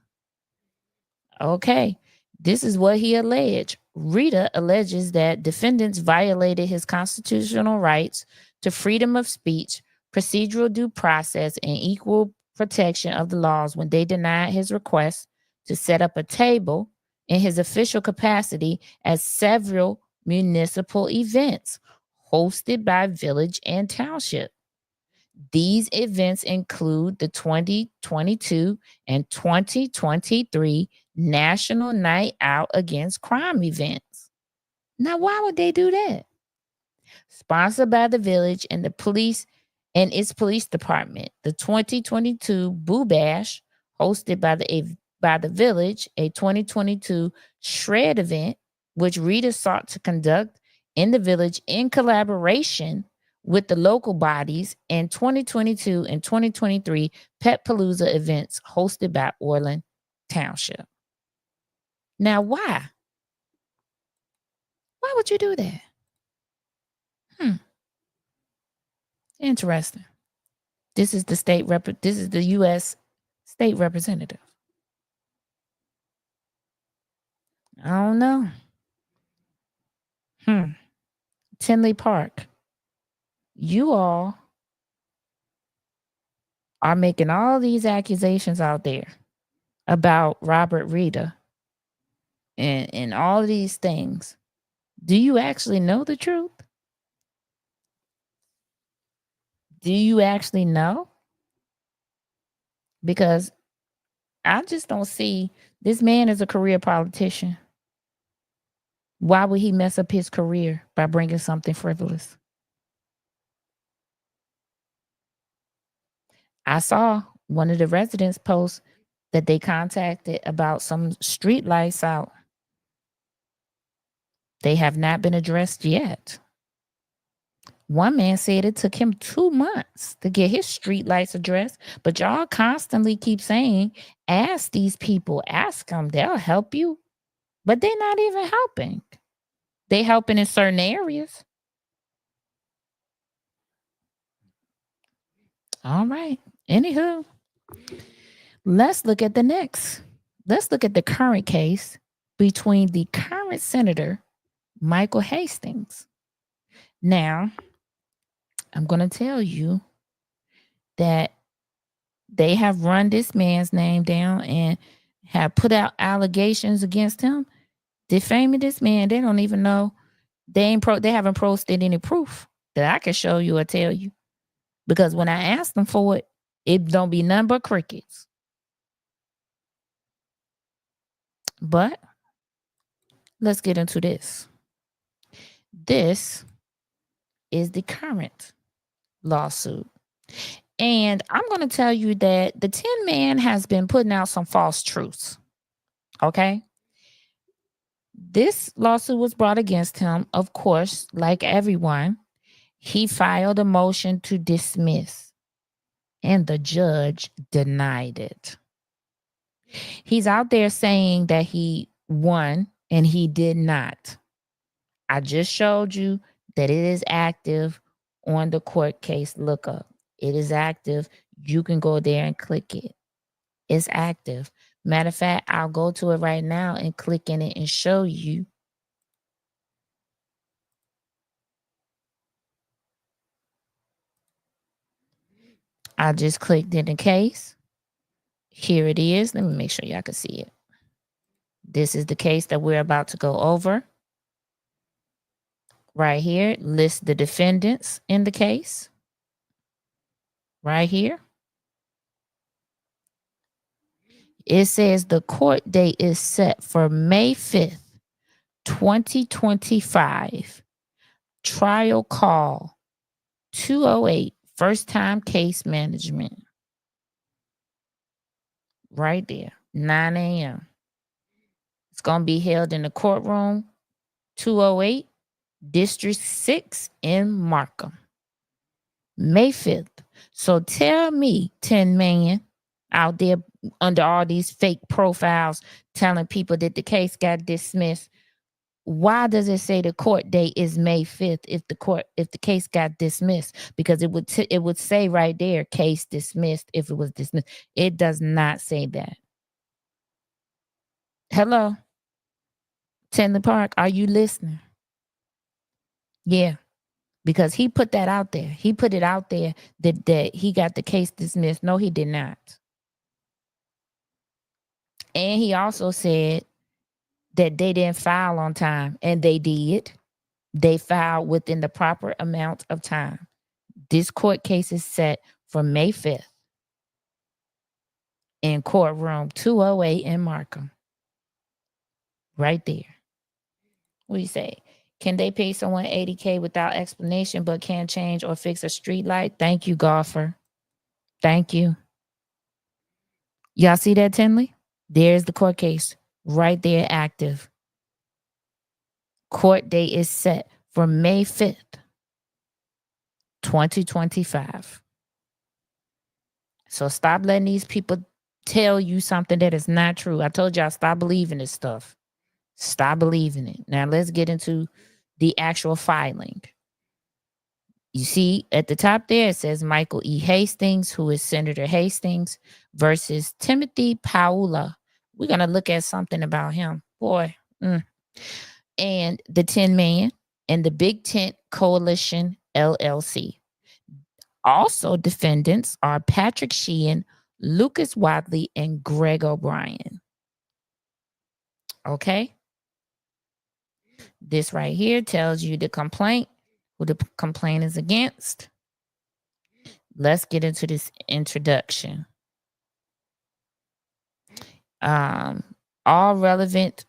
Okay, this is what he alleged. Rita alleges that defendants violated his constitutional rights to freedom of speech, procedural due process, and equal protection of the laws when they denied his request to set up a table in his official capacity at several municipal events hosted by village and township. These events include the 2022 and 2023 National Night Out Against Crime events. Now, why would they do that? Sponsored by the village and the police and its police department. The 2022 Boo Bash, hosted by the village, a 2022 Shred event, which Rita sought to conduct in the village in collaboration with the local bodies, and 2022 and 2023 Pet Palooza events hosted by Orland Township. Now, why? Why would you do that? Interesting. This is the U.S. state representative. I don't know. Tinley Park. You all are making all these accusations out there about Robert Rita and all of these things. Do you actually know the truth? Do you actually know? Because I just don't see this man as a career politician. Why would he mess up his career by bringing something frivolous? I saw one of the residents post that they contacted about some street lights out. They have not been addressed yet. One man said it took him 2 months to get his street lights addressed, but y'all constantly keep saying, ask these people, ask them, they'll help you. But they're not even helping. They helping in certain areas. All right. Anywho, let's look at the next. Let's look at the current case between the current senator, Michael Hastings. Now, I'm going to tell you that they have run this man's name down and have put out allegations against him, defaming this man. They don't even know. They haven't posted any proof that I can show you or tell you. Because when I ask them for it, it don't be none but crickets. But let's get into this. This is the current lawsuit. And I'm going to tell you that the Tin Man has been putting out some false truths. Okay. This lawsuit was brought against him, of course, like everyone. He filed a motion to dismiss, and the judge denied it. He's out there saying that he won, and he did not. I just showed you that it is active on the court case lookup. It is active. You can go there and click it. It's active. Matter of fact, I'll go to it right now and click in it and show you. I just clicked in the case. Here it is. Let me make sure y'all can see it. This is the case that we're about to go over. Right here, list the defendants in the case. Right here. It says the court date is set for May 5th, 2025. Trial call 208, first time case management. Right there, 9 a.m. It's going to be held in the courtroom 208, District 6 in Markham. May 5th. So tell me, Tin Man, out there under all these fake profiles telling people that the case got dismissed, why does it say the court date is May 5th if the case got dismissed? Because it would say right there, case dismissed if it was dismissed. It does not say that. Hello? Tinley Park, are you listening? Yeah. Because he put that out there. He put it out there that he got the case dismissed. No, he did not. And he also said that they didn't file on time, and they did. They filed within the proper amount of time. This court case is set for May 5th in courtroom 208 in Markham. Right there. What do you say? Can they pay someone $80K without explanation but can't change or fix a street light? Thank you, golfer. Thank you. Y'all see that, Tinley? There's the court case right there, active. Court date is set for May 5th, 2025. So stop letting these people tell you something that is not true. I told y'all, stop believing this stuff. Stop believing it. Now let's get into the actual filing. You see at the top there, it says Michael E. Hastings, who is Senator Hastings, versus Timothy Paula. We're going to look at something about him. Boy. And the Tin Man and the Big Tent Coalition, LLC. Also defendants are Patrick Sheehan, Lucas Wadley, and Greg O'Brien. Okay? This right here tells you the complaint, who the complaint is against. Let's get into this introduction. All relevant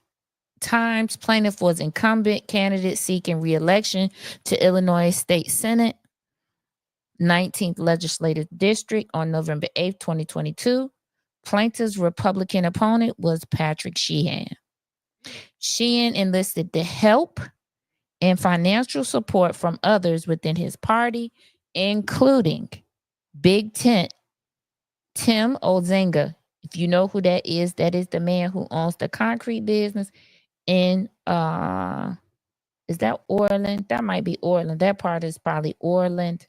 times, plaintiff was incumbent candidate seeking re-election to Illinois State Senate, 19th Legislative District on November 8th, 2022. Plaintiff's Republican opponent was Patrick Sheehan. Sheehan enlisted the help and financial support from others within his party, including Big Tent, Tim Ozinga. If you know who that is the man who owns the concrete business in, is that Orland? That might be Orland. That part is probably Orland.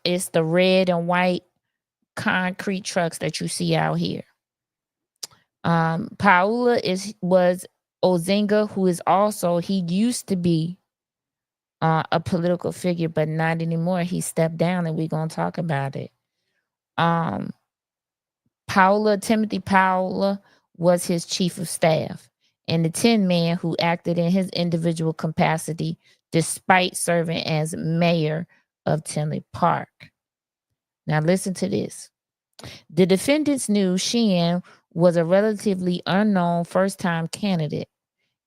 It's the red and white concrete trucks that you see out here. Paula was Ozinga, who is also, he used to be a political figure, but not anymore. He stepped down, and we're going to talk about it. Timothy Paula was his chief of staff, and the Tin Man who acted in his individual capacity despite serving as mayor of Tinley Park. Now listen to this. The defendants knew Sheehan was a relatively unknown first-time candidate.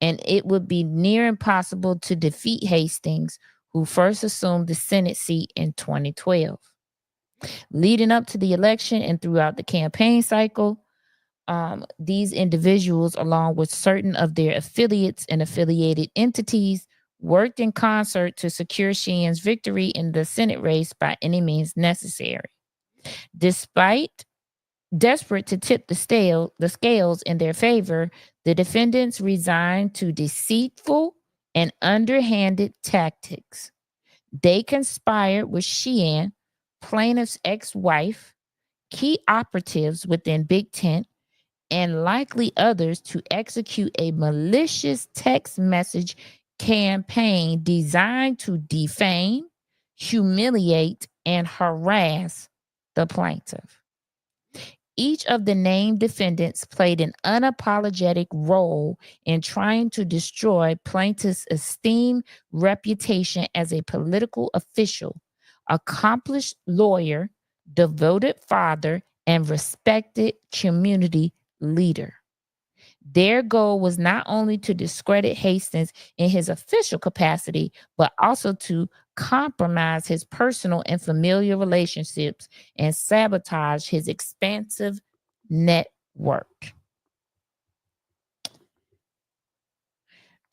and it would be near impossible to defeat Hastings, who first assumed the Senate seat in 2012. Leading up to the election and throughout the campaign cycle, these individuals, along with certain of their affiliates and affiliated entities, worked in concert to secure Sheehan's victory in the Senate race by any means necessary. Despite desperate to tip the scales in their favor, the defendants resigned to deceitful and underhanded tactics. They conspired with Sheehan, plaintiff's ex-wife, key operatives within Big Tent, and likely others to execute a malicious text message campaign designed to defame, humiliate, and harass the plaintiff. Each of the named defendants played an unapologetic role in trying to destroy plaintiff's esteemed reputation as a political official, accomplished lawyer, devoted father, and respected community leader. Their goal was not only to discredit Hastings in his official capacity, but also to compromise his personal and familial relationships and sabotage his expansive network.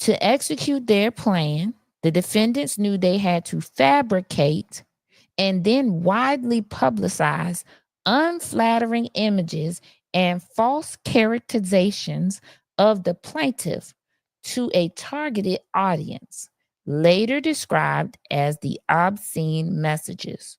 To execute their plan, the defendants knew they had to fabricate and then widely publicize unflattering images and false characterizations of the plaintiff to a targeted audience, later described as the obscene messages.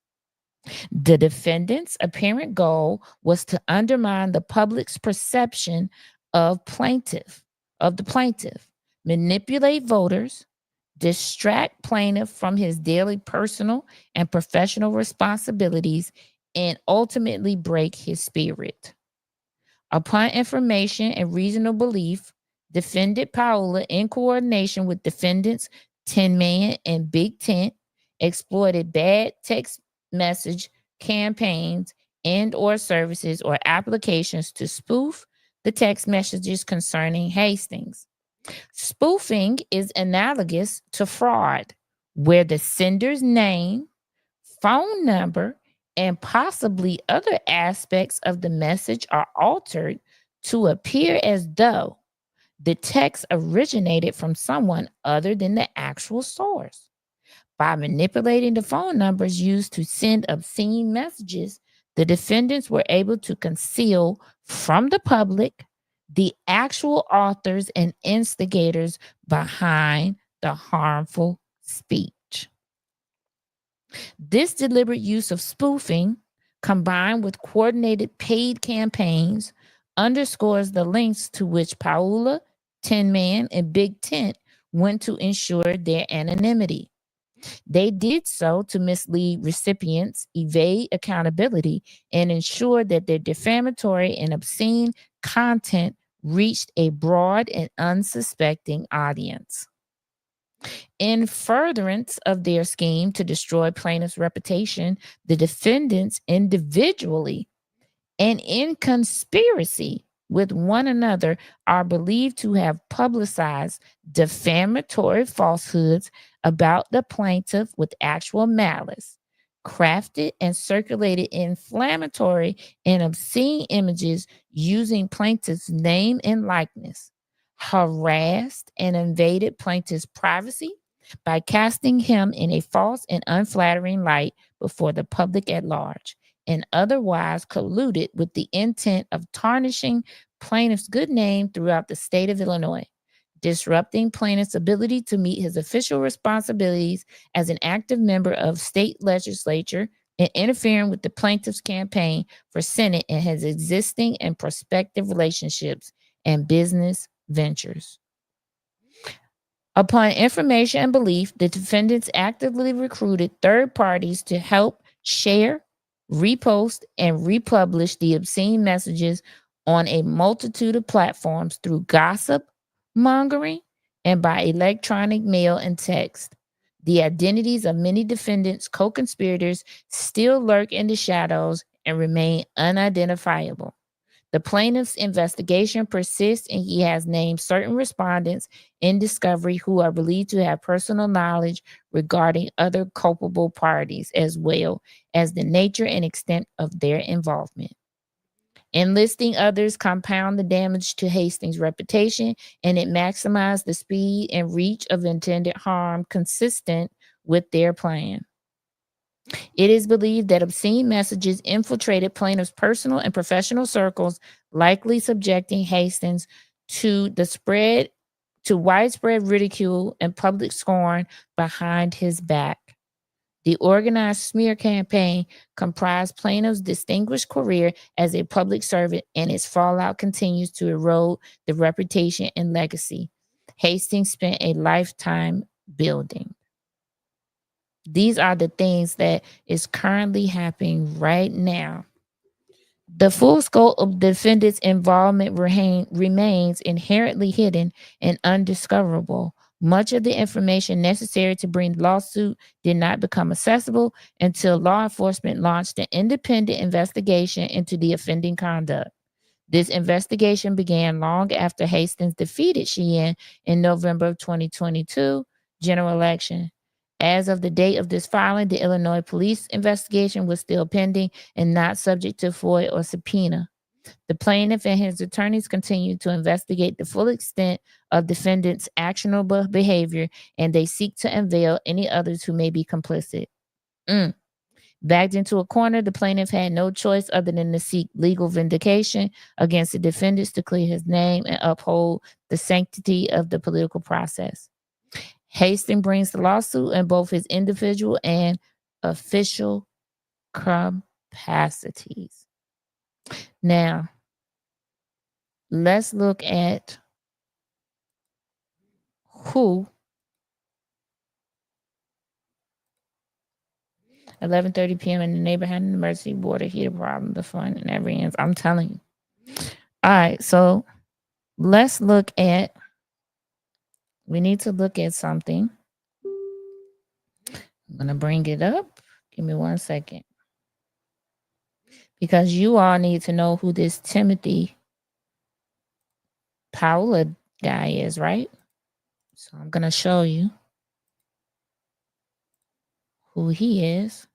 The defendant's apparent goal was to undermine the public's perception of the plaintiff, manipulate voters, distract plaintiff from his daily personal and professional responsibilities, and ultimately break his spirit. Upon information and reasonable belief, defendant Paola, in coordination with defendants Tinley and Big Tent, exploited bad text message campaigns and or services or applications to spoof the text messages concerning Hastings. Spoofing is analogous to fraud, where the sender's name, phone number, and possibly other aspects of the message are altered to appear as though the text originated from someone other than the actual source. By manipulating the phone numbers used to send obscene messages, the defendants were able to conceal from the public the actual authors and instigators behind the harmful speech. This deliberate use of spoofing, combined with coordinated paid campaigns, underscores the lengths to which Paola, Tin Man, and Big Tent went to ensure their anonymity. They did so to mislead recipients, evade accountability, and ensure that their defamatory and obscene content reached a broad and unsuspecting audience. In furtherance of their scheme to destroy plaintiff's reputation, the defendants individually and in conspiracy with one another are believed to have publicized defamatory falsehoods about the plaintiff with actual malice, crafted and circulated inflammatory and obscene images using plaintiff's name and likeness, harassed and invaded plaintiff's privacy by casting him in a false and unflattering light before the public at large, and otherwise colluded with the intent of tarnishing plaintiff's good name throughout the state of Illinois, disrupting plaintiff's ability to meet his official responsibilities as an active member of state legislature, and interfering with the plaintiff's campaign for Senate and his existing and prospective relationships and business ventures. Upon information and belief, the defendants actively recruited third parties to help share, repost, and republish the obscene messages on a multitude of platforms through gossip, mongering, and by electronic mail and text. The identities of many defendants' co-conspirators still lurk in the shadows and remain unidentifiable. The plaintiff's investigation persists, and he has named certain respondents in discovery who are believed to have personal knowledge regarding other culpable parties, as well as the nature and extent of their involvement. Enlisting others compound the damage to Hastings' reputation, and it maximizes the speed and reach of intended harm consistent with their plan. It is believed that obscene messages infiltrated plaintiffs' personal and professional circles, likely subjecting Hastings to the spread to widespread ridicule and public scorn behind his back. The organized smear campaign comprised plaintiff's distinguished career as a public servant, and its fallout continues to erode the reputation and legacy Hastings spent a lifetime building. These are the things that is currently happening right now. The full scope of the defendant's involvement remains inherently hidden and undiscoverable. Much of the information necessary to bring the lawsuit did not become accessible until law enforcement launched an independent investigation into the offending conduct. This investigation began long after Hastings defeated Sheehan in November of 2022 general election. As of the date of this filing, the Illinois police investigation was still pending and not subject to FOIA or subpoena. The plaintiff and his attorneys continue to investigate the full extent of defendant's actionable behavior, and they seek to unveil any others who may be complicit. Backed into a corner, the plaintiff had no choice other than to seek legal vindication against the defendants to clear his name and uphold the sanctity of the political process. Hastings brings the lawsuit in both his individual and official capacities. Now, let's look at who 11:30 p.m. in the neighborhood in the emergency water heater problem, the fun and never ends. I'm telling you. All right, so let's look at, we need to look at something. I'm going to bring it up. Give me 1 second. Because you all need to know who this Timothy Paola guy is, right? So I'm going to show you who he is.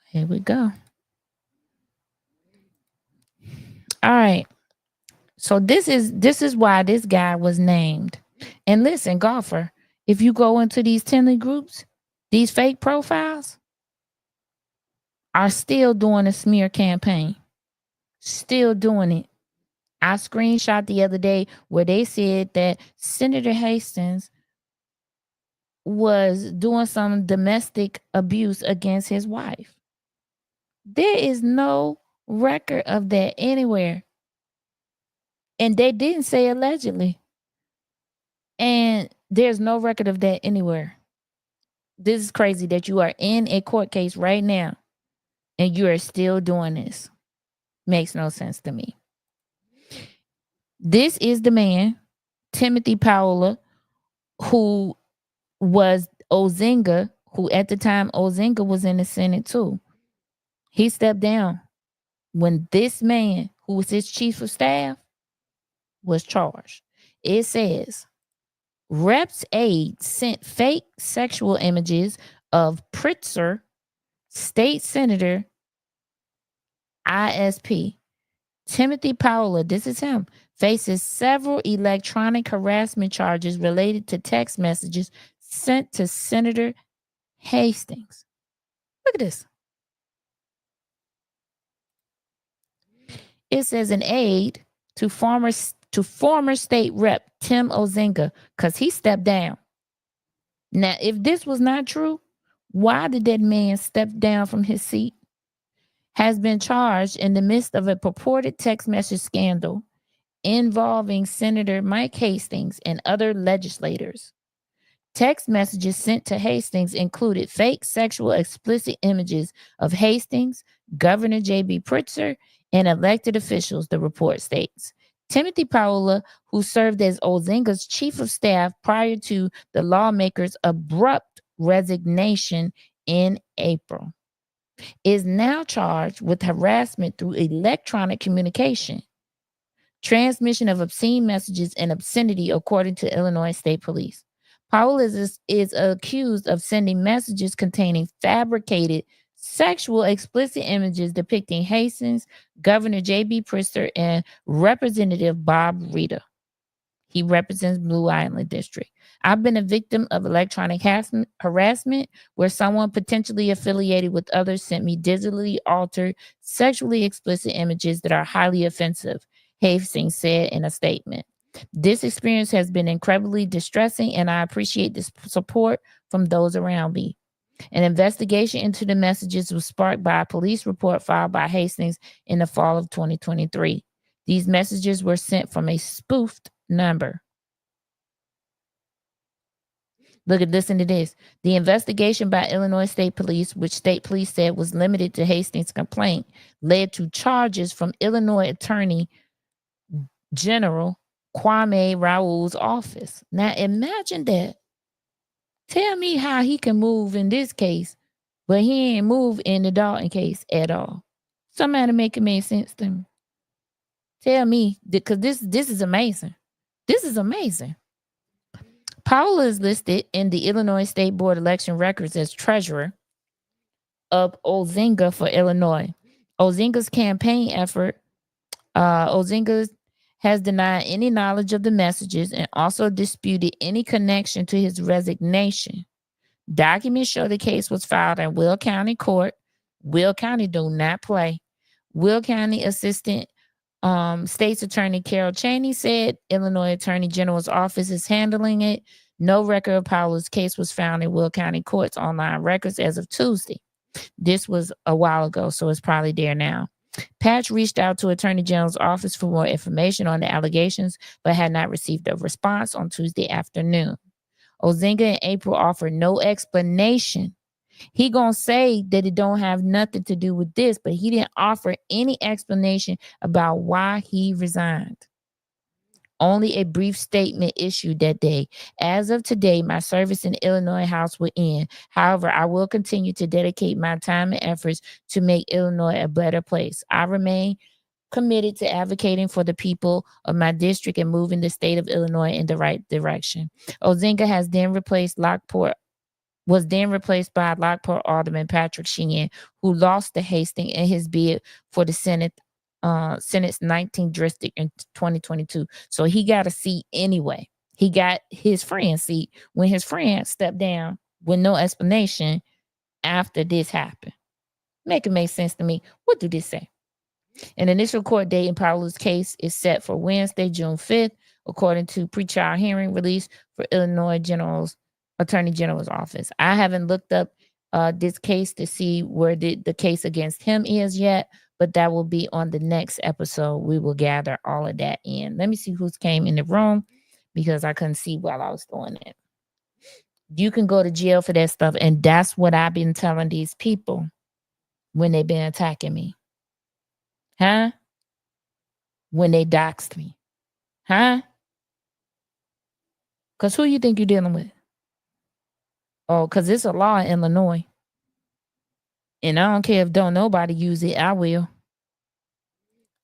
Here we go. All right. So this is why this guy was named. And listen, golfer, if you go into these Tinley groups, these fake profiles are still doing a smear campaign. Still doing it. I screenshot the other day where they said that Senator Hastings was doing some domestic abuse against his wife. There is no record of that anywhere. And they didn't say allegedly. And there's no record of that anywhere. This is crazy that you are in a court case right now and you are still doing this. Makes no sense to me. This is the man, Timothy Paola, who was Ozinga, who at the time Ozinga was in the Senate too. He stepped down when this man, who was his chief of staff, was charged. It says, Rep's aide sent fake sexual images of Pritzker, state senator, ISP. Timothy Paola, this is him, faces several electronic harassment charges related to text messages sent to Senator Hastings. Look at this. It says an aide to former state rep Tim Ozinga, because he stepped down. Now, if this was not true, why did that man step down from his seat? Has been charged in the midst of a purported text message scandal involving Senator Mike Hastings and other legislators. Text messages sent to Hastings included fake sexual explicit images of Hastings, Governor J.B. Pritzker, and elected officials, the report states. Timothy Paola, who served as Ozinga's chief of staff prior to the lawmaker's abrupt resignation in April. Is now charged with harassment through electronic communication, transmission of obscene messages, and obscenity, according to Illinois State Police. Powell is accused of sending messages containing fabricated, sexual, explicit images depicting Hastings, Governor J.B. Prister, and Representative Bob Rita. He represents Blue Island District. I've been a victim of electronic harassment where someone potentially affiliated with others sent me digitally altered, sexually explicit images that are highly offensive, Hastings said in a statement. This experience has been incredibly distressing, and I appreciate the support from those around me. An investigation into the messages was sparked by a police report filed by Hastings in the fall of 2023. These messages were sent from a spoofed number. Listen to this. The investigation by Illinois State Police, which state police said was limited to Hastings' complaint, led to charges from Illinois Attorney General Kwame Raoul's office. Now imagine that. Tell me how he can move in this case, but he ain't move in the Dalton case at all. Somebody make it make sense to me. Tell me, because this is amazing. This is amazing. Powell is listed in the Illinois State Board election records as treasurer of Ozinga for Illinois. Ozinga's campaign effort, Ozinga has denied any knowledge of the messages and also disputed any connection to his resignation. Documents show the case was filed in Will County Court. Will County do not play. Will County Assistant State's Attorney Carol Chaney said Illinois Attorney General's office is handling it. No record of Powell's case was found in Will County Court's online records as of Tuesday. This was a while ago, so it's probably there now. Patch reached out to Attorney General's office for more information on the allegations, but had not received a response on Tuesday afternoon. Ozinga in April offered no explanation. He gonna say that it don't have nothing to do with this, but he didn't offer any explanation about why he resigned. Only a brief statement issued that day. As of today, my service in Illinois House will end. However, I will continue to dedicate my time and efforts to make Illinois a better place. I remain committed to advocating for the people of my district and moving the state of Illinois in the right direction. Ozinga was then replaced by Lockport Alderman Patrick Sheehan, who lost to Hastings in his bid for the Senate's 19th district in 2022. So he got a seat anyway. He got his friend's seat when his friend stepped down with no explanation after this happened. Make it make sense to me. What do this say? An initial court date in Powell's case is set for Wednesday, June 5th, according to pretrial hearing release for Illinois Attorney General's office. I haven't looked up this case to see where the case against him is yet, but that will be on the next episode. We will gather all of that in. Let me see who's came in the room because I couldn't see while I was doing it. You can go to jail for that stuff, and that's what I've been telling these people when they've been attacking me. Huh? When they doxed me. Huh? Because who you think you're dealing with? Oh, because it's a law in Illinois. And I don't care if don't nobody use it, I will.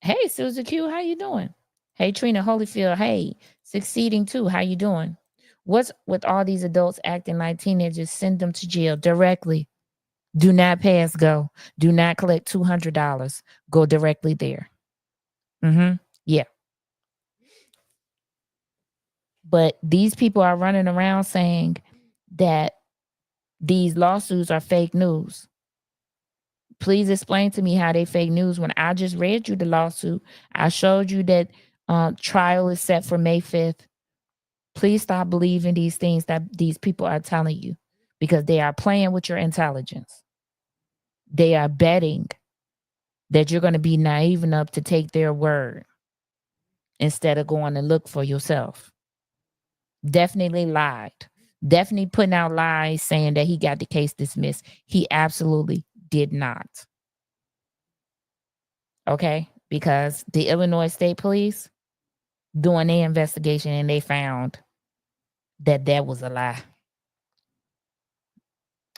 Hey, Susie Q, how you doing? Hey, Trina Holyfield, hey, succeeding too, how you doing? What's with all these adults acting like teenagers? Send them to jail directly. Do not pass go. Do not collect $200. Go directly there. Yeah. But these people are running around saying that these lawsuits are fake news. Please explain to me how they fake news when I just read you the lawsuit. I showed you that trial is set for May 5th. Please stop believing these things that these people are telling you because they are playing with your intelligence. They are betting that you're going to be naive enough to take their word instead of going to look for yourself. Definitely lied. Definitely putting out lies saying that he got the case dismissed. He absolutely did not. Okay? Because the Illinois State Police doing their investigation and they found that was a lie.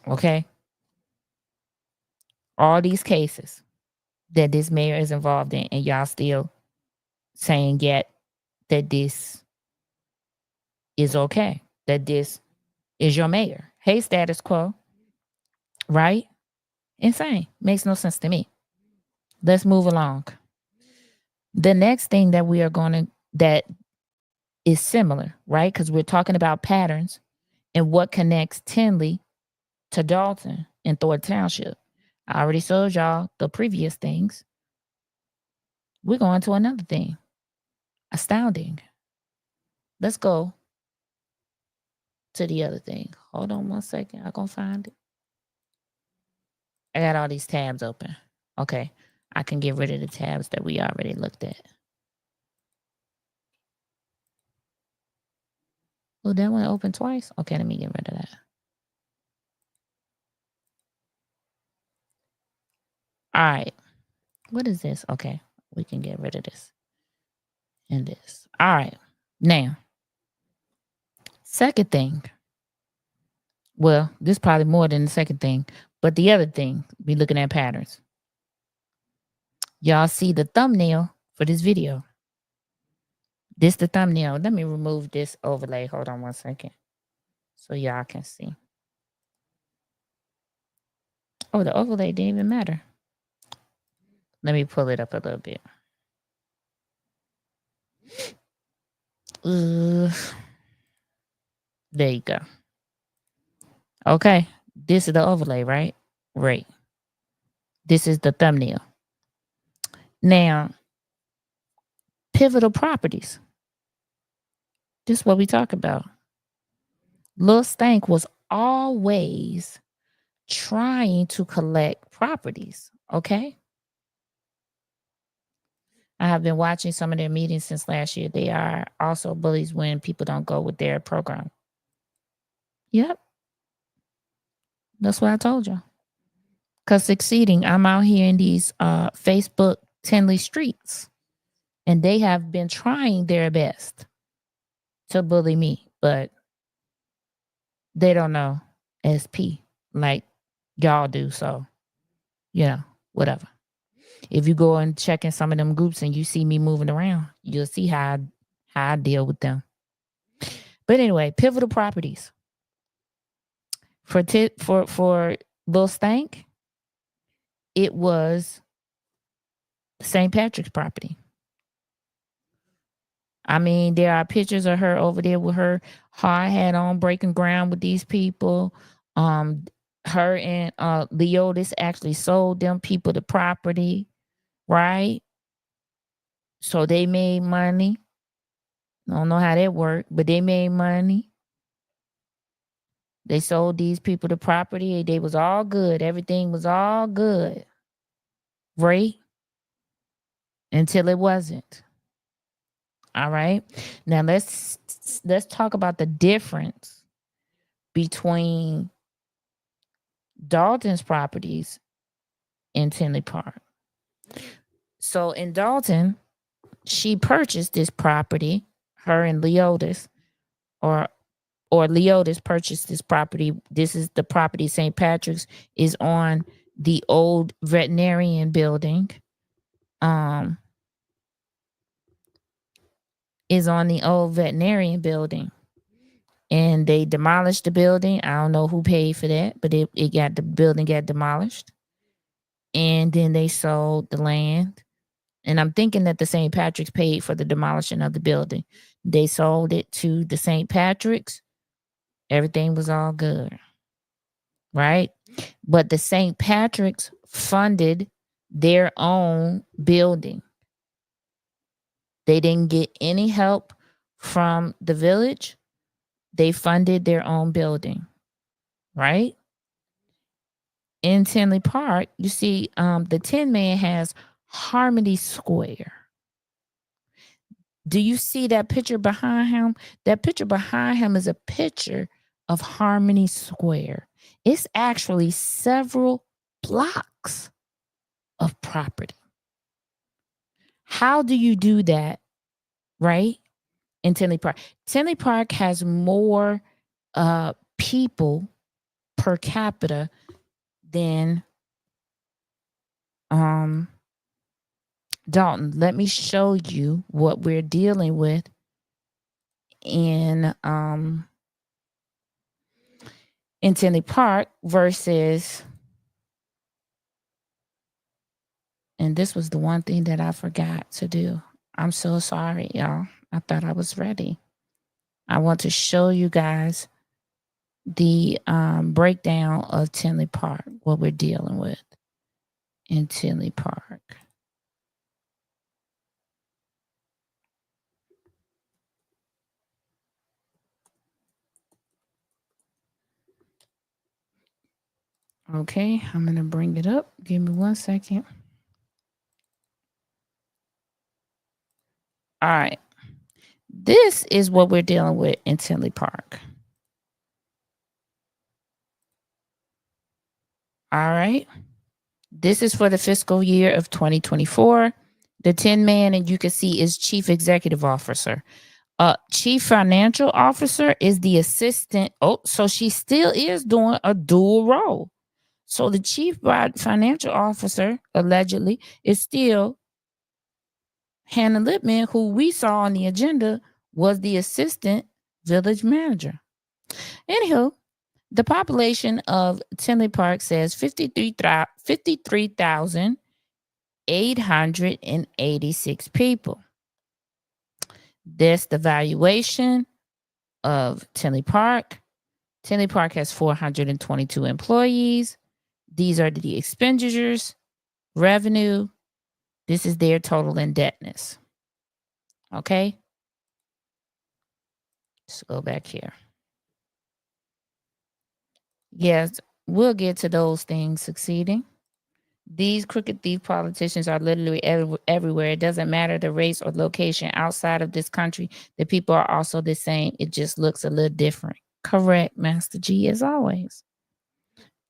Okay. All these cases that this mayor is involved in, and y'all still saying yet that this is okay, that this is your mayor. Hey, status quo, right? Insane. Makes no sense to me. Let's move along. The next thing that we are going to, that is similar, right? Because we're talking about patterns and what connects Tinley to Dalton and Thorpe Township. I already showed y'all the previous things. We're going to another thing. Astounding. Let's go to the other thing. Hold on one second. I'm going to find it. I got all these tabs open. Okay. I can get rid of the tabs that we already looked at. Oh, that one opened twice? Okay, let me get rid of that. All right. What is this? Okay. We can get rid of this and this. All right. Now, second thing. Well, this is probably more than the second thing, but the other thing, we looking at patterns. Y'all see the thumbnail for this video. This the thumbnail. Let me remove this overlay. Hold on one second so y'all can see. Oh, the overlay didn't even matter. Let me pull it up a little bit. There you go. Okay. This is the overlay, right? Right. This is the thumbnail. Now, pivotal properties. This is what we talk about. Lil Stank was always trying to collect properties. Okay. I have been watching some of their meetings since last year. They are also bullies when people don't go with their program. Yep. That's what I told you. Because succeeding, I'm out here in these Facebook Tinley streets, and they have been trying their best to bully me, but they don't know SP like y'all do. So, whatever. If you go and check in some of them groups and you see me moving around, you'll see how I deal with them. But anyway, pivotal properties. For Lil Stank, it was St. Patrick's property. I mean, there are pictures of her over there with her hard hat on, breaking ground with these people. Her and Leotis actually sold them people the property, right? So they made money. I don't know how that worked, but they made money. They sold these people the property. They was all good. Everything was all good, right? Until it wasn't. All right. Now let's talk about the difference between Dalton's properties and Tinley Park. So in Dalton, she purchased this property, her and Leotis, or Leotis purchased this property. This is the property. St. Patrick's is on the old veterinarian building. Is on the old veterinarian building. And they demolished the building. I don't know who paid for that, but the building got demolished. And then they sold the land. And I'm thinking that the St. Patrick's paid for the demolition of the building. They sold it to the St. Patrick's. Everything was all good. Right? But the St. Patrick's funded their own building. They didn't get any help from the village. They funded their own building. Right? In Tinley Park, you see the Tin Man has Harmony Square. Do you see that picture behind him? That picture behind him is a picture of Harmony Square. It's actually several blocks of property. How do you do that, right? In Tinley Park. Tinley Park has more people per per capita than Dalton. Let me show you what we're dealing with in Tinley Park versus, and this was the one thing that I forgot to do. I'm so sorry, y'all. I thought I was ready. I want to show you guys the breakdown of Tinley Park, what we're dealing with in Tinley Park. Okay, I'm going to bring it up. Give me 1 second. All right. This is what we're dealing with in Tinley Park. All right. This is for the fiscal year of 2024. The 10-man, and you can see, is Chief Executive Officer. Chief Financial Officer is the assistant. Oh, so she still is doing a dual role. So the Chief Financial Officer, allegedly, is still Hannah Lipman, who we saw on the agenda was the assistant village manager. Anywho, the population of Tinley Park says 53,886 people. That's the valuation of Tinley Park. Tinley Park has 422 employees. These are the expenditures, revenue. This is their total indebtedness. Okay. Let's go back here. Yes, we'll get to those things succeeding. These crooked thief politicians are literally everywhere. It doesn't matter the race or location outside of this country. The people are also the same. It just looks a little different. Correct, Master G, as always.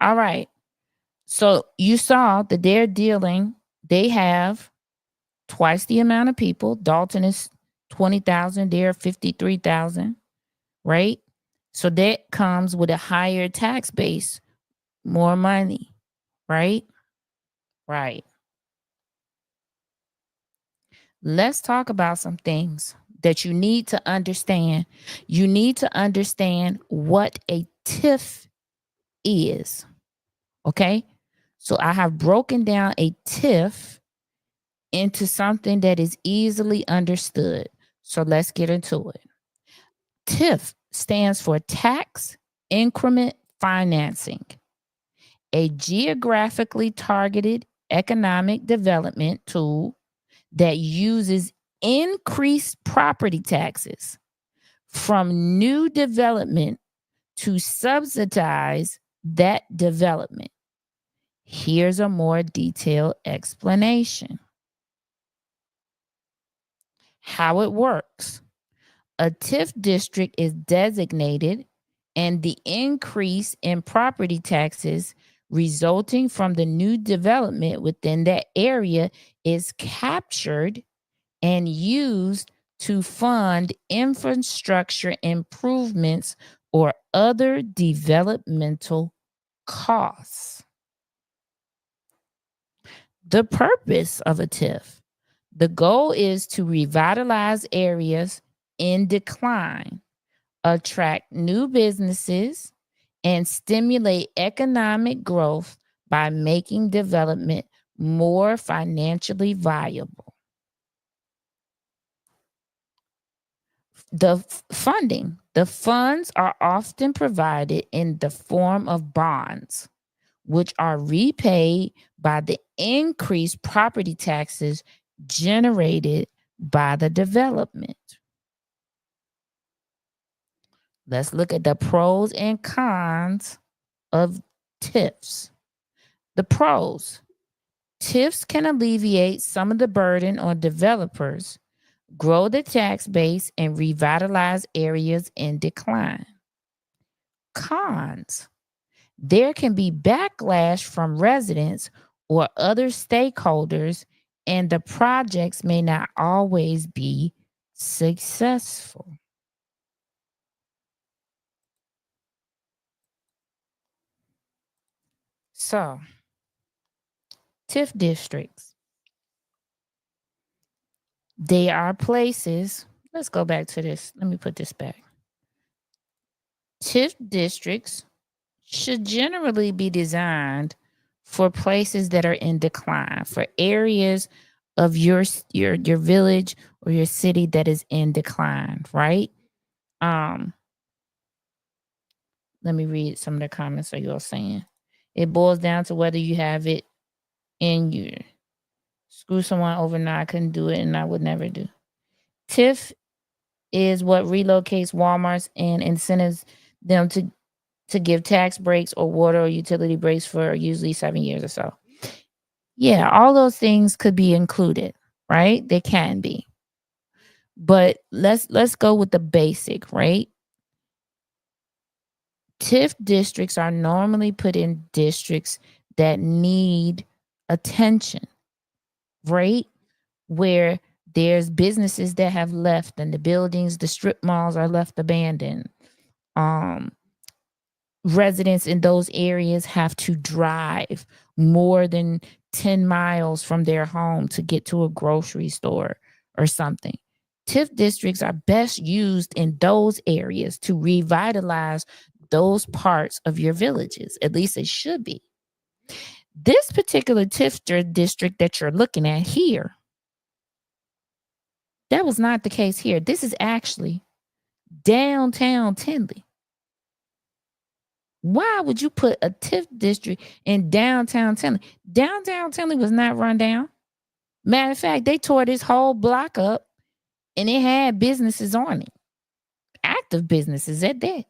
All right. So you saw that they have twice the amount of people. Dalton is 20,000. They're 53,000, right? So that comes with a higher tax base, more money, right? Right. Let's talk about some things that you need to understand. You need to understand what a TIF is. Okay? So I have broken down a TIF into something that is easily understood. So let's get into it. TIF stands for Tax Increment Financing, a geographically targeted economic development tool that uses increased property taxes from new development to subsidize that development. Here's a more detailed explanation. How it works. A TIF district is designated, and the increase in property taxes resulting from the new development within that area is captured and used to fund infrastructure improvements or other developmental costs. The purpose of a TIF. The goal is to revitalize areas in decline, attract new businesses, and stimulate economic growth by making development more financially viable. The funding. The funds are often provided in the form of bonds, which are repaid by the increased property taxes generated by the development. Let's look at the pros and cons of TIFs. The pros. TIFs can alleviate some of the burden on developers, grow the tax base, and revitalize areas in decline. Cons. There can be backlash from residents or other stakeholders, and the projects may not always be successful. So, TIF districts, they are places. Let's go back to this. Let me put this back. TIF districts should generally be designed for places that are in decline, for areas of your village or your city that is in decline, right? Um, let me read some of the comments that you're saying. It boils down to whether you have it in you. Screw someone over. No, I couldn't do it, and I would never do. TIF is what relocates Walmarts and incentives them to give tax breaks or water or utility breaks for usually 7 years or so. Yeah, all those things could be included, right? They can be. But let's go with the basic, right? TIF districts are normally put in districts that need attention, right? Where there's businesses that have left and the buildings, the strip malls are left abandoned. Residents in those areas have to drive more than 10 miles from their home to get to a grocery store or something. TIF districts are best used in those areas to revitalize those parts of your villages. At least it should be. This particular TIF district that you're looking at here, that was not the case here. This is actually downtown Tinley. Why would you put a TIF district in downtown Tinley? Downtown Tinley was not run down. Matter of fact, they tore this whole block up and it had businesses on it. Active businesses at that.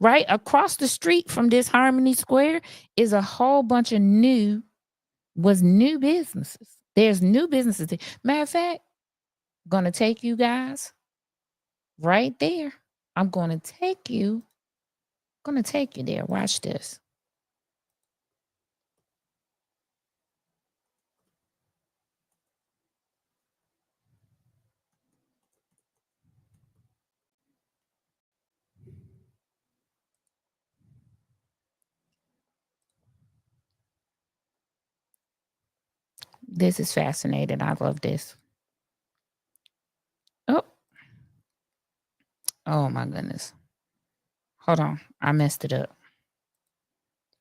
Right across the street from this Harmony Square is a whole bunch of new businesses. There's new businesses there. Matter of fact, I'm gonna take you guys right there. I'm gonna take you there. Watch this. This is fascinating. I love this. Oh, oh my goodness. Hold on. I messed it up.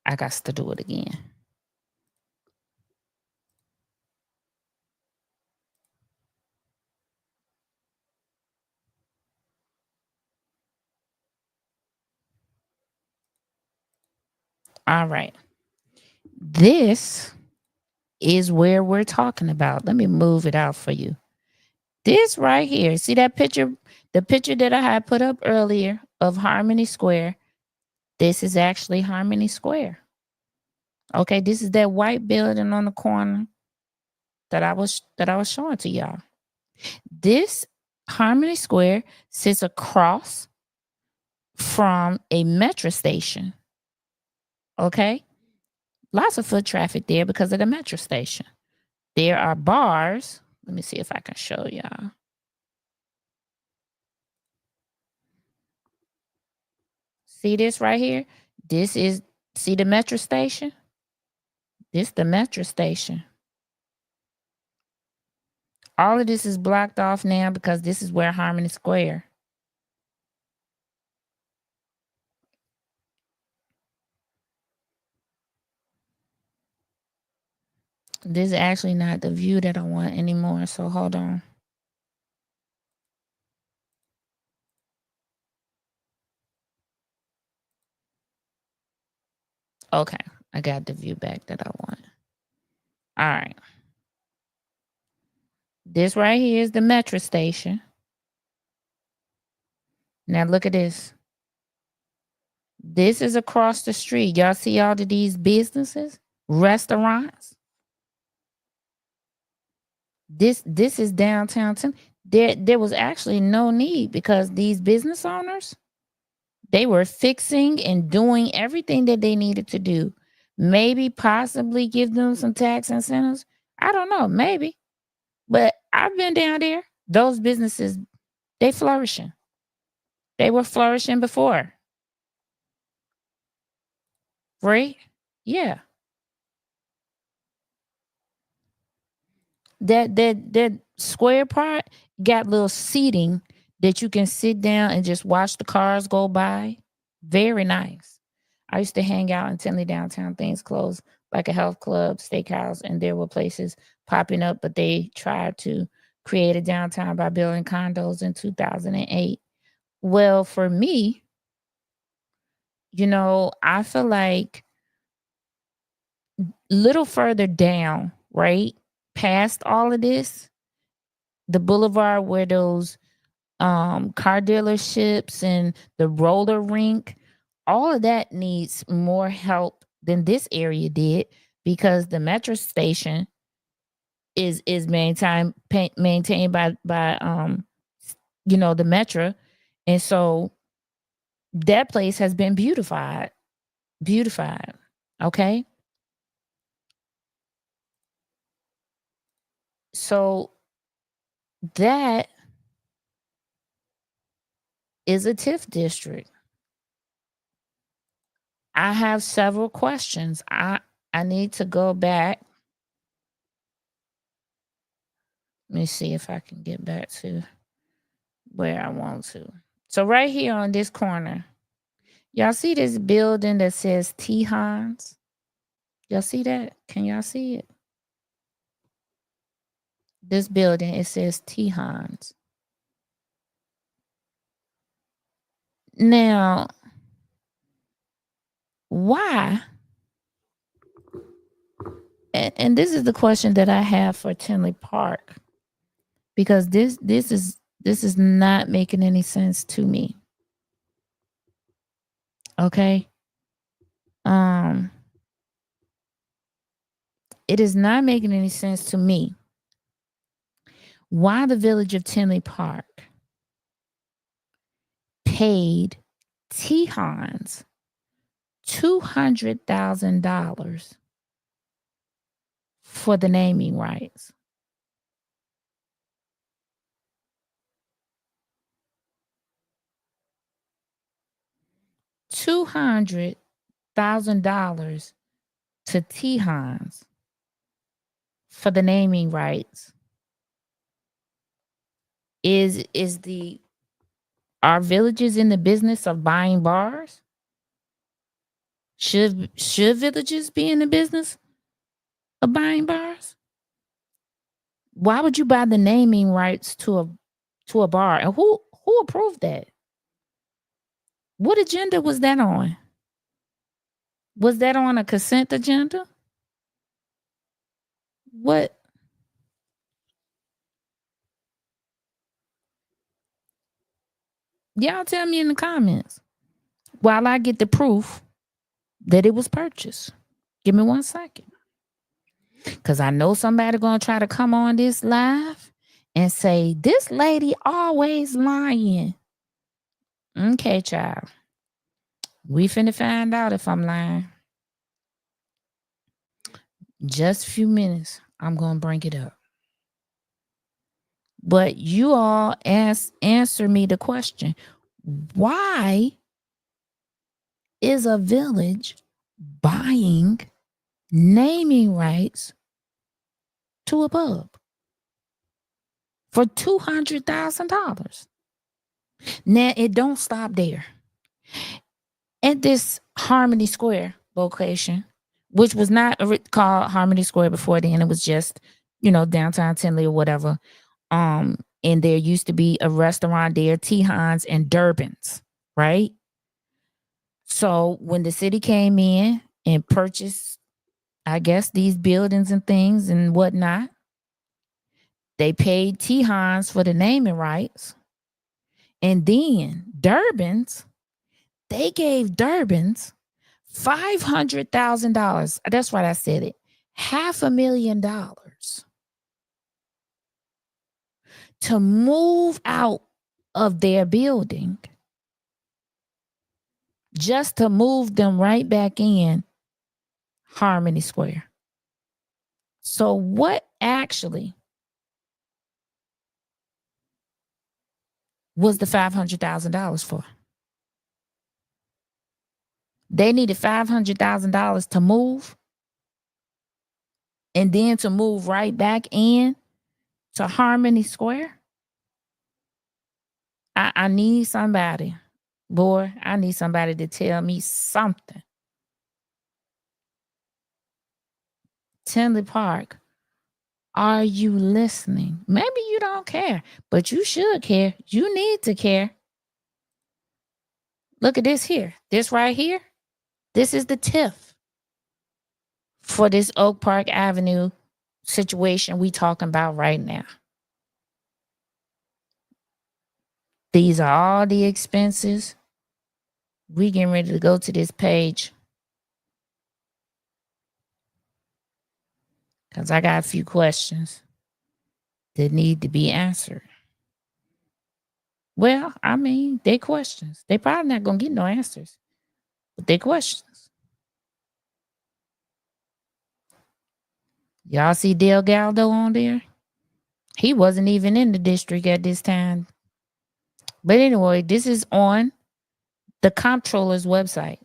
I got to do it again. All right. This is where we're talking about. Let me move it out for you. This right here. See that picture? The picture that I had put up earlier of Harmony Square. This is actually Harmony Square. Okay, this is that white building on the corner that I was showing to y'all. This Harmony Square sits across from a metro station. Okay? Lots of foot traffic there because of the metro station. There are bars. Let me see if I can show y'all. See this right here? See the metro station? This the metro station. All of this is blocked off now because this is where Harmony Square. This is actually not the view that I want anymore, so hold on. Okay, I got the view back that I want. All right. This right here is the metro station. Now look at this. This is across the street. Y'all see all of these businesses, restaurants? This is downtown. There was actually no need because these business owners, they were fixing and doing everything that they needed to do. Maybe possibly give them some tax incentives. I don't know, maybe. But I've been down there. Those businesses, they flourishing. They were flourishing before. right? Yeah. That square part got little seating that you can sit down and just watch the cars go by. Very nice. I used to hang out in Tinley downtown. Things closed, like a health club, steakhouse, and there were places popping up, but they tried to create a downtown by building condos in 2008. Well, for me, I feel like little further down, right? Past all of this, the boulevard where those car dealerships and the roller rink, all of that needs more help than this area did, because the metro station is maintained by the metro, and so that place has been beautified. Okay, so that is a TIF district. I have several questions. I need to go back. Let me see if I can get back to where I want to. So right here on this corner, y'all see this building that says T Hans? Y'all see that? Can y'all see it? This building, it says T Hans. Now, why? And this is the question that I have for Tinley Park, because this is not making any sense to me. Okay? Um it is not making any sense to me why the village of Tinley Park paid T Hans $200,000 for the naming rights. $200,000 to T Hans for the naming rights. Is the Are villages in the business of buying bars? Should villages be in the business of buying bars? Why would you buy the naming rights to a bar? And who approved that? What agenda was that on? Was that on a consent agenda? What? Y'all tell me in the comments while I get the proof that it was purchased. Give me 1 second. Because I know somebody going to try to come on this live and say, this lady always lying. Okay, child. We finna find out if I'm lying. Just a few minutes. I'm going to bring it up. But you all answer me the question. Why is a village buying naming rights to a pub for $200,000? Now, it don't stop there. At this Harmony Square location, which was not called Harmony Square before then, it was just, downtown Tinley or whatever. And there used to be a restaurant there, T Hans and Durbin's, right? So when the city came in and purchased, I guess, these buildings and things and whatnot, they paid T Hans for the naming rights. And then Durbin's, they gave Durbin's $500,000. That's right, I said it. $500,000 to move out of their building, just to move them right back in Harmony Square. So what actually was the $500,000 for? They needed $500,000 to move, and then to move right back in to Harmony Square. I need somebody, boy. I need somebody to tell me something. Tinley Park, are you listening? Maybe you don't care, but you should care. You need to care. Look at this here. This right here. This is the TIF for this Oak Park Avenue situation we talking about right now. These are all the expenses. We getting ready to go to this page because I got a few questions that need to be answered. Well, I mean, they questions. They probably not gonna get no answers, but they questions. Y'all see Del Galdo on there? He wasn't even in the district at this time. But anyway, this is on the comptroller's website.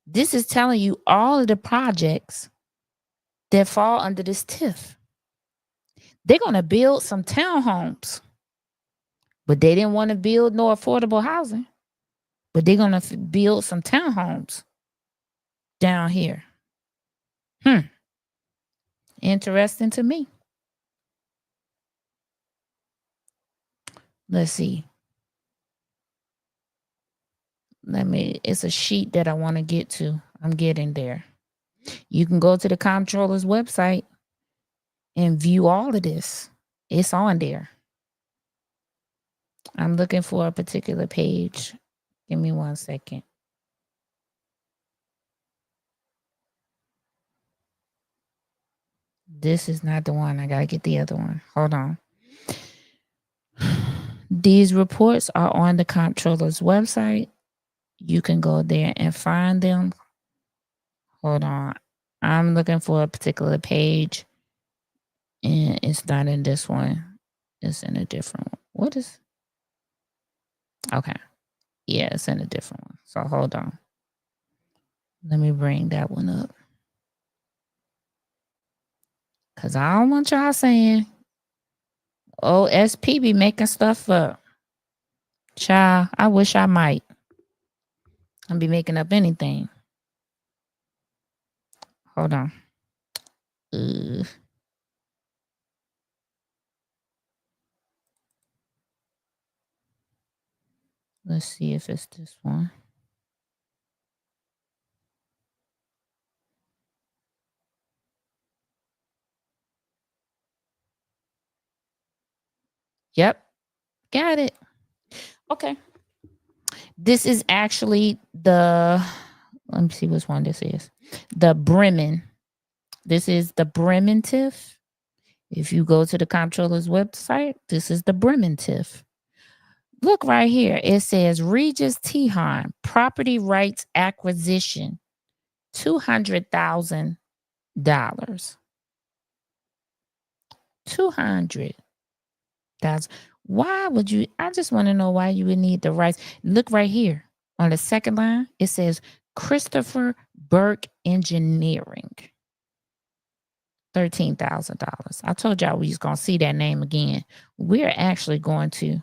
This is telling you all of the projects that fall under this TIF. They're going to build some townhomes, but they didn't want to build no affordable housing. But they're going to build some townhomes down here. Interesting to me. Let's see. It's a sheet that I want to get to. I'm getting there. You can go to the comptroller's website and view all of this. It's on there. I'm looking for a particular page. Give me 1 second. This is not the one. I got to get the other one. Hold on. These reports are on the comptroller's website. You can go there and find them. Hold on. I'm looking for a particular page, and it's not in this one. It's in a different one. What is? Okay. Yeah, it's in a different one. So hold on. Let me bring that one up. Because I don't want y'all saying, oh, SP be making stuff up. Child, I wish I might. I'll be making up anything. Hold on. Let's see if it's this one. Yep. Got it. Okay. This is actually let me see which one this is. The Bremen. This is the Bremen TIF. If you go to the comptroller's website, this is the Bremen TIF. Look right here. It says Regis Tihan, property rights acquisition, $200,000. $200,000. Why would you? I just want to know why you would need the rights. Look right here on the second line. It says Christopher Burke Engineering. $13,000. I told y'all we was gonna see that name again. We're actually going to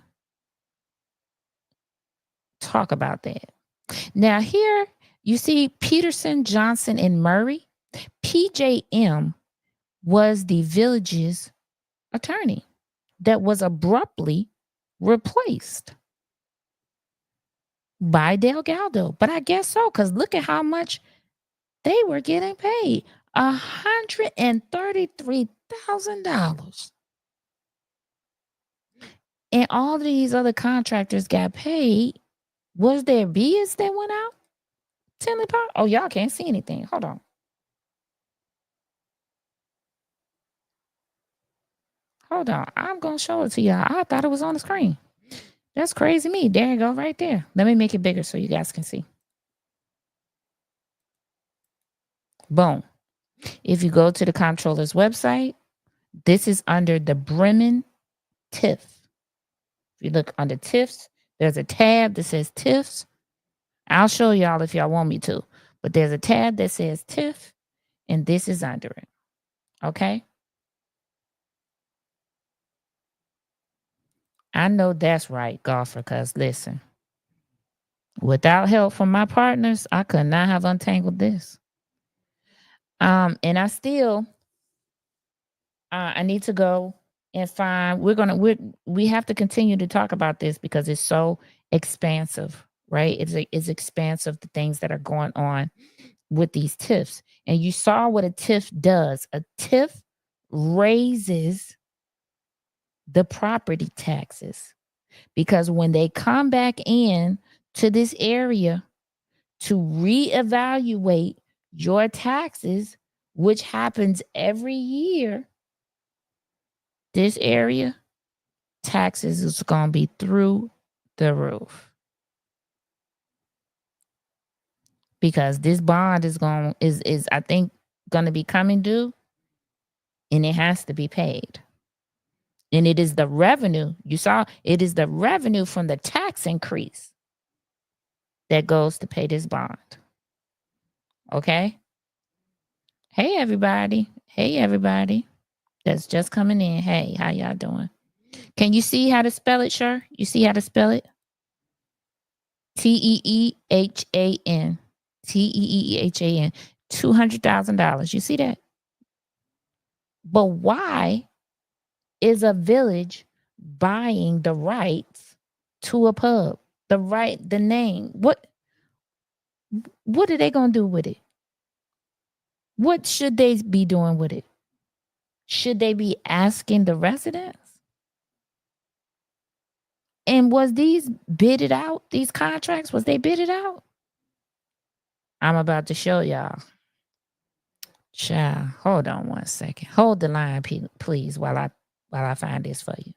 talk about that. Now here you see Peterson, Johnson, and Murray. PJM was the village's attorney that was abruptly replaced by Del Galdo. But I guess so, because look at how much they were getting paid. $133,000. And all these other contractors got paid. Was there bids that went out? Tinley Park? Oh, y'all can't see anything. Hold on. Hold on. I'm going to show it to y'all. I thought it was on the screen. That's crazy me. There you go, right there. Let me make it bigger so you guys can see. Boom. If you go to the comptroller's website, this is under the Bremen TIF. If you look under TIFs, there's a tab that says TIFs. I'll show y'all if y'all want me to. But there's a tab that says TIF, and this is under it. Okay? I know that's right, golfer, because listen, without help from my partners, I could not have untangled this. And I still, I need to go and find. We have to continue to talk about this because it's so expansive, right? It's expansive the things that are going on with these TIFs. And you saw what a TIF does. A TIF raises the property taxes because when they come back in to this area to reevaluate your taxes, which happens every year, this area taxes is going to be through the roof because this bond is I think going to be coming due, and it has to be paid. And it is the revenue, you saw, it is the revenue from the tax increase that goes to pay this bond. Okay? Hey, everybody. Hey, everybody that's just coming in. Hey, how y'all doing? Can you see how to spell it, sure? You see how to spell it? Teehan. Teehan. $200,000. You see that? But why is a village buying the rights to a pub? The name. What are they going to do with it? What should they be doing with it? Should they be asking the residents? And was these bidded out? These contracts, was they bidded out? I'm about to show y'all. Child, hold on one second. Hold the line, please, while I find this for you.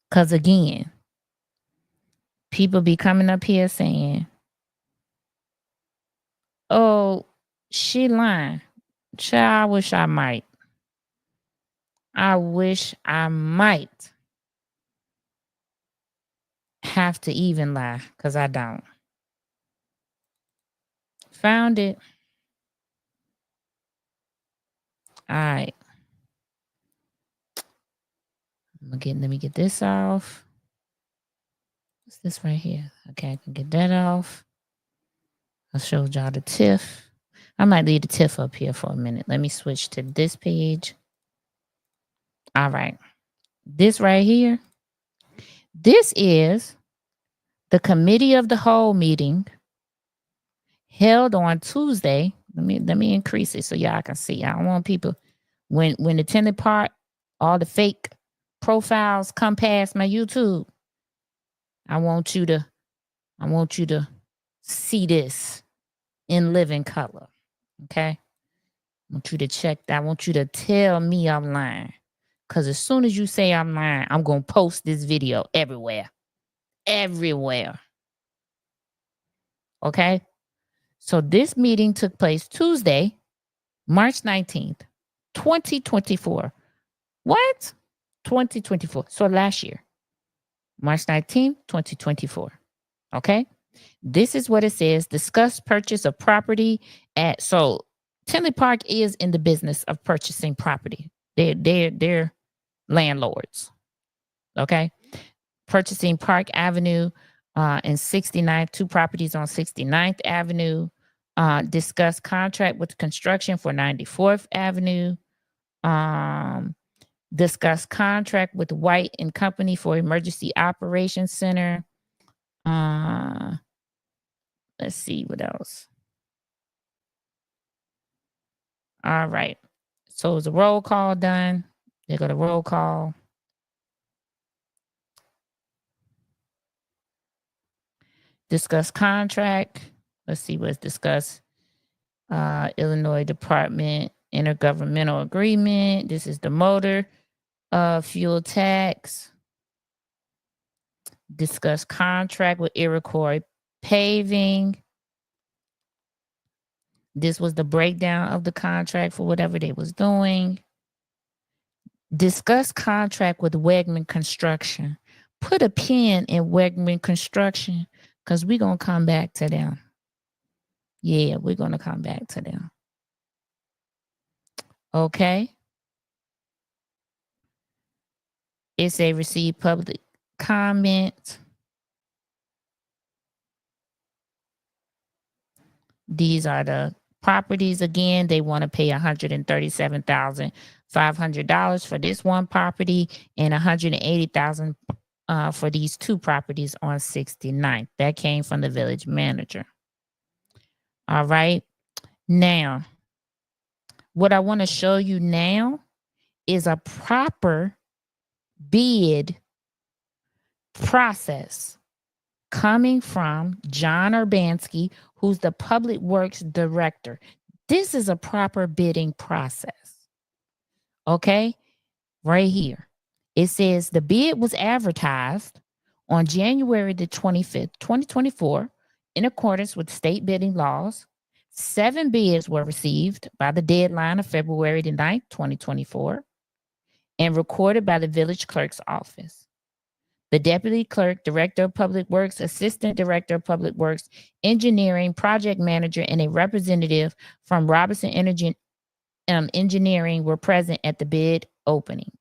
Cause again, people be coming up here saying, "Oh, she lying." Child, I wish I might. I wish I might have to even lie, cause I don't. Found it. All right. Let me get this off. What's this right here? Okay, I can get that off. I showed y'all the TIF. I might leave the TIF up here for a minute. Let me switch to this page. All right. This right here. This is the committee of the whole meeting held on Tuesday. Let me increase it so y'all can see. I don't want people when the Tinley part, all the fake profiles come past my YouTube. I want you to see this in living color. Okay? I want you to check that. I want you to tell me I'm lying. Because as soon as you say I'm lying, I'm going to post this video everywhere. Everywhere. Okay? So this meeting took place Tuesday, March 19th, 2024. What? 2024. So last year, March 19th, 2024. Okay? This is what it says. Discuss purchase of property at, so Tinley Park is in the business of purchasing property. They're landlords. Okay? Purchasing Park Avenue and 69th, 2 properties on 69th Avenue. Discuss contract with construction for 94th Avenue. Discuss contract with White and Company for Emergency Operations Center. Let's see what else. All right. So is a roll call done? They got a roll call. Discuss contract. Let's see what's discussed. Illinois Department Intergovernmental Agreement. This is the motor fuel tax. Discuss contract with Iroquois Paving. This was the breakdown of the contract for whatever they was doing. Discuss contract with Wegman Construction. Put a pin in Wegman Construction because we're going to come back to them. Yeah, we're going to come back to them. Okay. It's a receive public comment. These are the properties again. They want to pay $137,500 for this one property and $180,000 for these two properties on 69th. That came from the village manager. All right. Now, what I want to show you now is a proper bid process coming from John Urbanski, who's the Public Works Director. This is a proper bidding process. Okay, right here. It says the bid was advertised on January the 25th, 2024, in accordance with state bidding laws. 7 bids were received by the deadline of February the 9th, 2024, and recorded by the village clerk's office. The deputy clerk, director of public works, assistant director of public works, engineering, project manager, and a representative from Robinson Energy Engineering were present at the bid opening.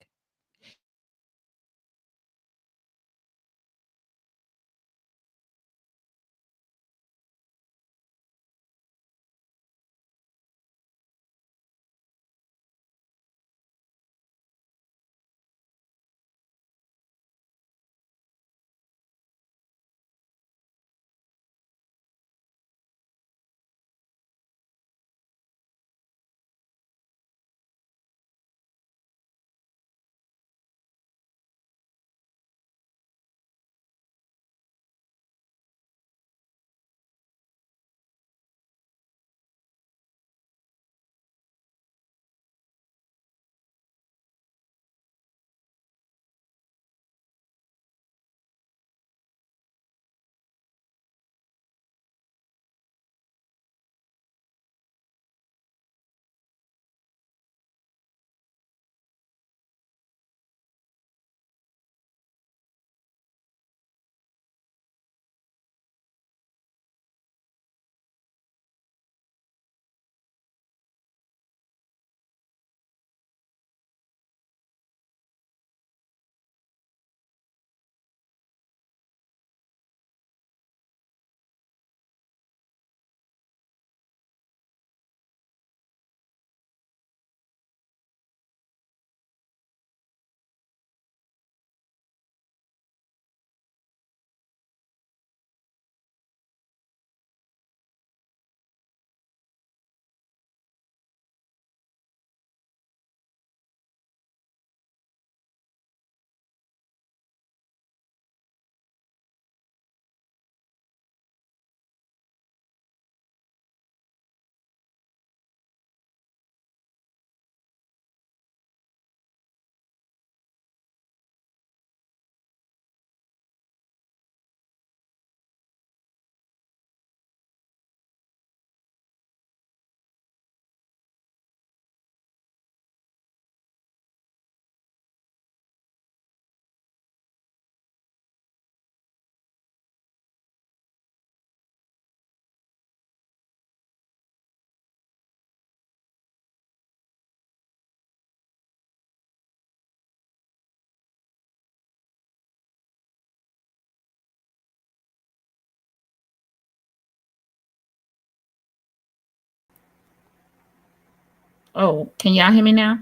Oh, can y'all hear me now?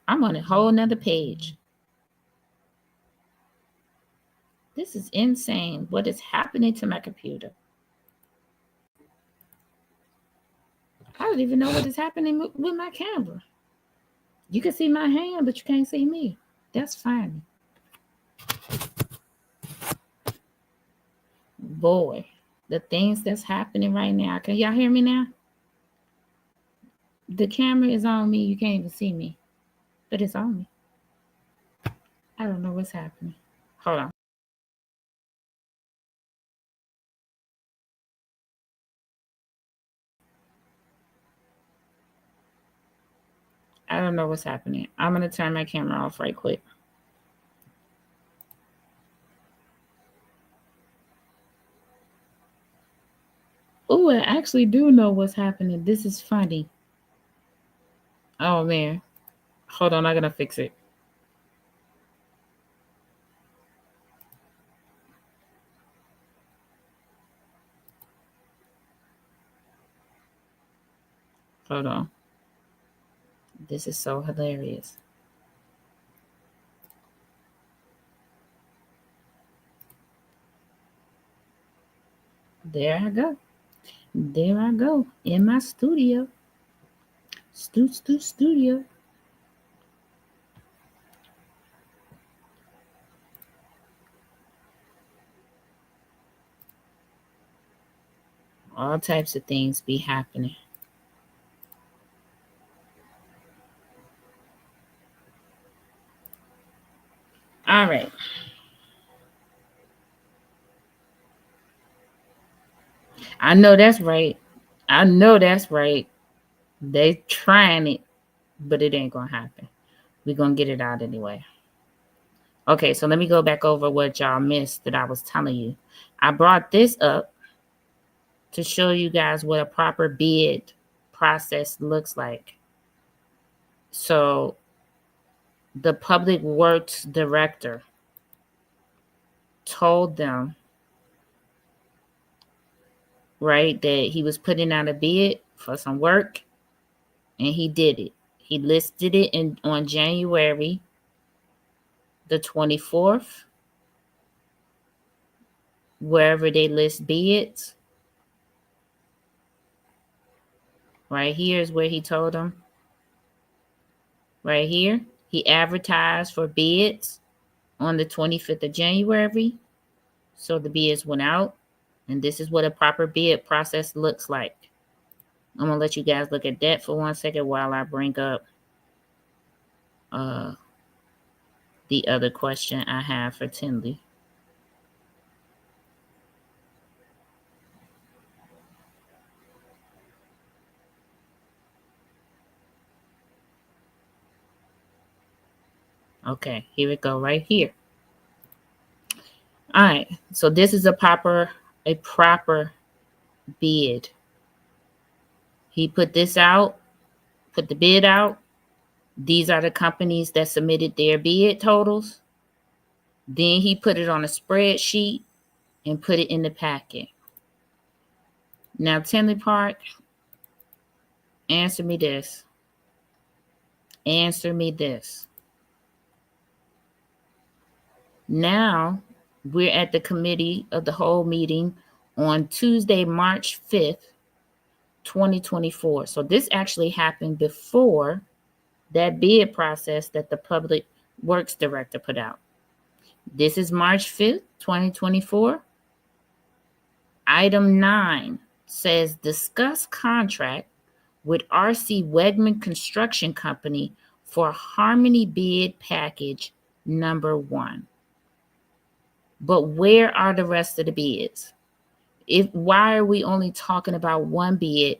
I'm on a whole nother page. This is insane. What is happening to my computer? I don't even know what is happening with my camera. You can see my hand, but you can't see me. That's fine. Boy, the things that's happening right now. Can y'all hear me now? The camera is on me. You can't even see me, but it's on me. I don't know what's happening. Hold on. I don't know what's happening. I'm going to turn my camera off right quick. Oh, I actually do know what's happening. This is funny. Oh man. Hold on, I gotta fix it. Hold on. This is so hilarious. There I go. There I go. In my studio. Studio. All types of things be happening. All right. I know that's right. I know that's right. They trying it, but it ain't gonna happen. We're gonna get it out anyway. Okay, so let me go back over what y'all missed that I was telling you. I brought this up to show you guys what a proper bid process looks like. So the public works director told them, right, that he was putting out a bid for some work, and he did it. He listed it on January the 24th, wherever they list bids. Right here is where he told them. Right here, he advertised for bids on the 25th of January. So the bids went out, and this is what a proper bid process looks like. I'm gonna let you guys look at that for 1 second while I bring up the other question I have for Tinley. Okay, here we go, right here. All right, so this is a proper bid. He put this out, put the bid out. These are the companies that submitted their bid totals. Then he put it on a spreadsheet and put it in the packet. Now, Tinley Park, answer me this. Answer me this. Now, we're at the committee of the whole meeting on Tuesday, March 5th, 2024. So this actually happened before that bid process that the Public Works Director put out. This is March 5th, 2024. Item 9 says discuss contract with RC Wegman Construction Company for Harmony bid package number 1. But where are the rest of the bids? Why are we only talking about one bid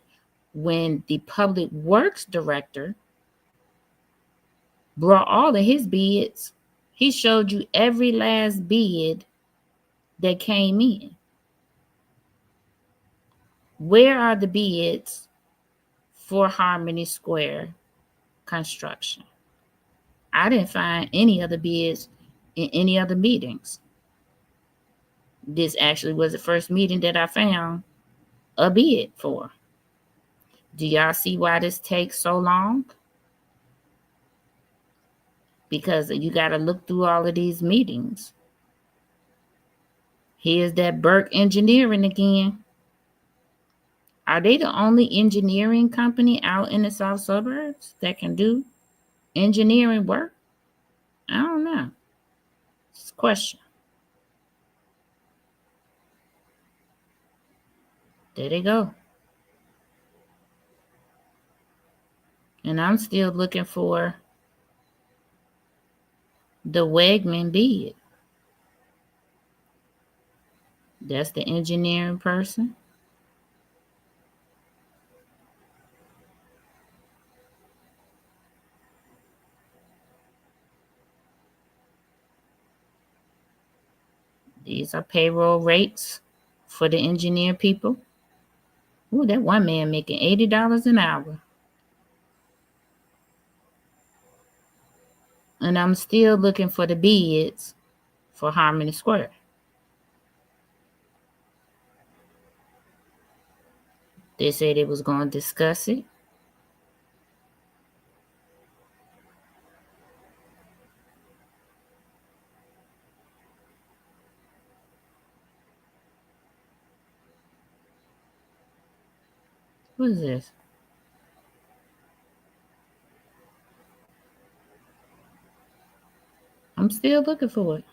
when the Public Works Director brought all of his bids? He showed you every last bid that came in. Where are the bids for Harmony Square construction? I didn't find any other bids in any other meetings. This actually was the first meeting that I found a bid for. Do y'all see why this takes so long? Because you got to look through all of these meetings. Here's that Burke Engineering again. Are they the only engineering company out in the south suburbs that can do engineering work? I don't know. It's a question. There they go. And I'm still looking for the Wegman bid. That's the engineering person. These are payroll rates for the engineer people. Ooh, that one man making $80 an hour. And I'm still looking for the bids for Harmony Square. They said they was going to discuss it. What is this? I'm still looking for it.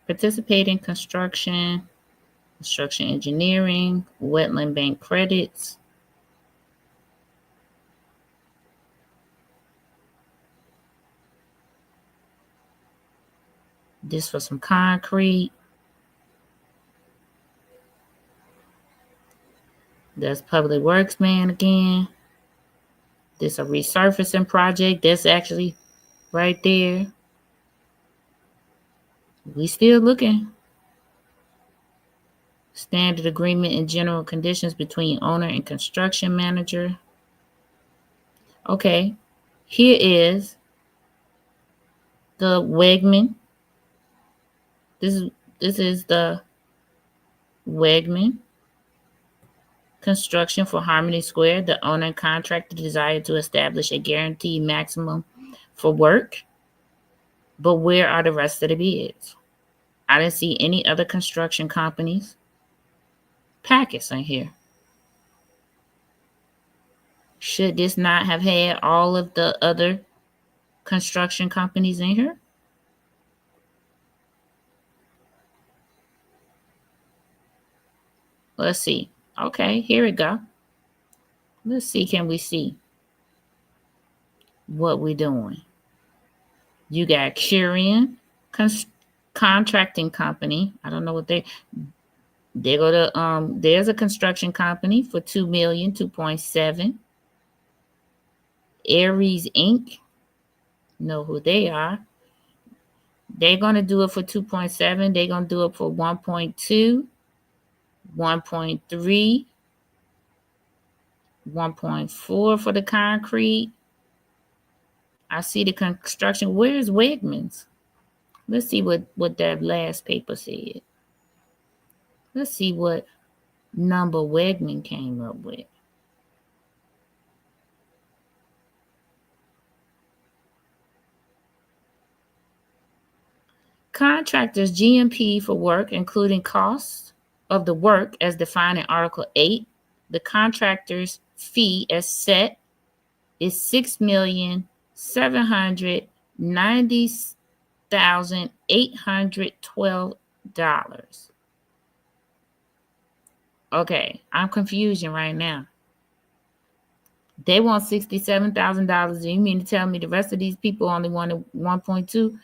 Participate in construction engineering, wetland bank credits. This for some concrete. That's Public Works man again. This a resurfacing project. That's actually right there. We still looking. Standard agreement and general conditions between owner and construction manager. Okay, here is the Wegman. This is the Wegman construction for Harmony Square. The owner and contractor desire to establish a guaranteed maximum for work. But where are the rest of the bids? I didn't see any other construction companies packets in here. Should this not have had all of the other construction companies in here? Let's see. Okay, here we go. Let's see, can we see what we're doing? You got Curian Contracting Company. I don't know what they go to. There's a construction company for $2 million, 2.7. Aries Inc. Know who they are. They're going to do it for 2.7. They're going to do it for 1.2, 1.3, 1.4 for the concrete. I see the construction. Where's Wegmans? Let's see what that last paper said. Let's see what number Wegman came up with. Contractors GMP for work, including costs of the work as defined in Article 8. The contractor's fee as set is $6,790,812. Okay, I'm confused right now. They want $67,000. You mean to tell me the rest of these people only wanted 1.2?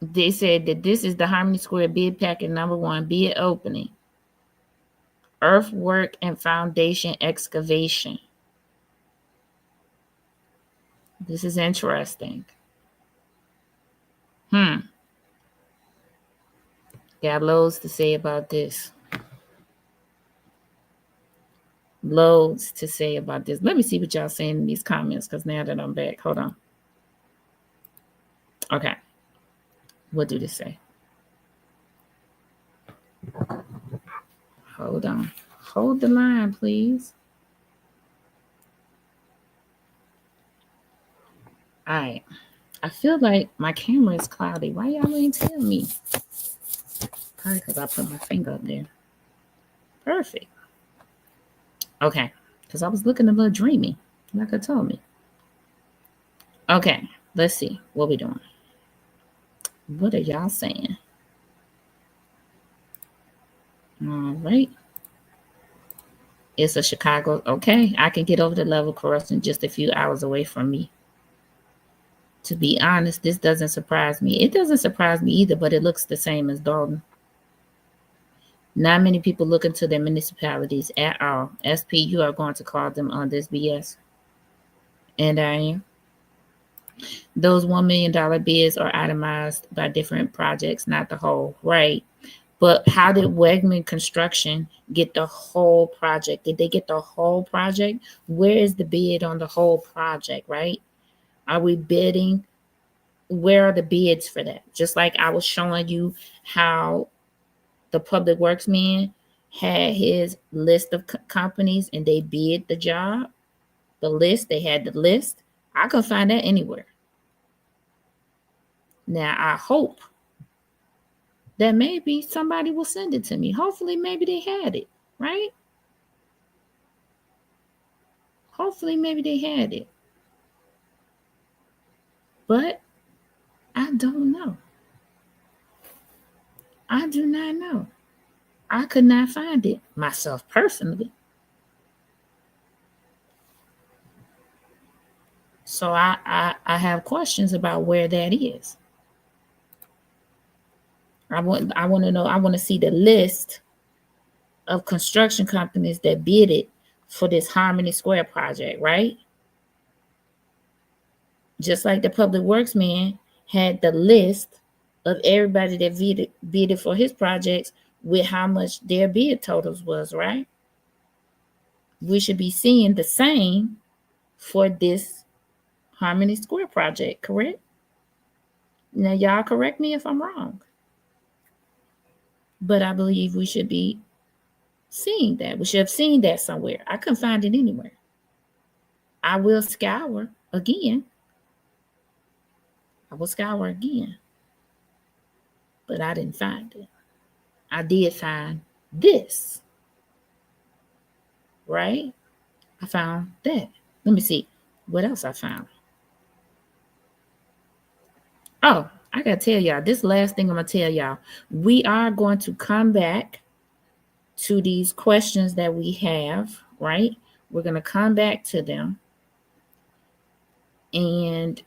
They said that this is the Harmony Square bid packet number 1, bid opening. Earthwork and foundation excavation. This is interesting. Got loads to say about this. Loads to say about this. Let me see what y'all saying in these comments, because now that I'm back, hold on. Okay. What do they say? Hold on. Hold the line, please. All right. I feel like my camera is cloudy. Why y'all ain't tell me? Probably because I put my finger up there. Perfect. Okay. Because I was looking a little dreamy, like I told me. Okay. Let's see. What we doing? What are y'all saying? All right. It's a Chicago. Okay. I can get over the level crossing just a few hours away from me. To be honest, this doesn't surprise me. It doesn't surprise me either, but it looks the same as Dalton. Not many people look into their municipalities at all. SP, you are going to call them on this BS. And I am. Those $1 million bids are itemized by different projects, not the whole, right? But how did Wegman Construction get the whole project? Did they get the whole project? Where is the bid on the whole project, right? Are we bidding? Where are the bids for that? Just like I was showing you how the public works man had his list of companies and they bid the job. The list, they had the list. I could find that anywhere. Now, I hope that maybe somebody will send it to me. Hopefully, maybe they had it, right? Hopefully, maybe they had it. But I don't know. I do not know. I could not find it myself personally. So I have questions about where that is. I want to know. I want to see the list of construction companies that bid it for this Harmony Square project, right? Just like the public works man had the list of everybody that bidded for his projects with how much their bid totals was, right? We should be seeing the same for this Harmony Square project, correct? Now, y'all correct me if I'm wrong, but I believe we should be seeing that. We should have seen that somewhere. I couldn't find it anywhere. I will scour again. I will scour again, but I didn't find it. I did find this, right? I found that. Let me see what else I found. Oh, I gotta tell y'all, this last thing I'm gonna tell y'all, we are going to come back to these questions that we have, right? We're gonna come back to them and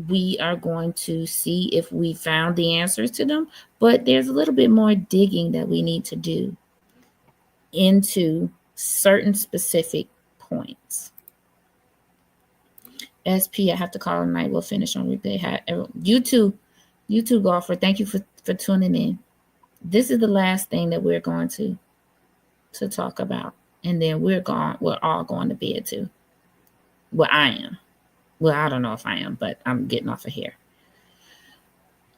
we are going to see if we found the answers to them, but there's a little bit more digging that we need to do into certain specific points. SP, I have to call tonight. We'll finish on replay. You too, golfer. Thank you for tuning in. This is the last thing that we're going to talk about, and then we're all going to bed too. Well, I am. Well, I don't know if I am, but I'm getting off of here.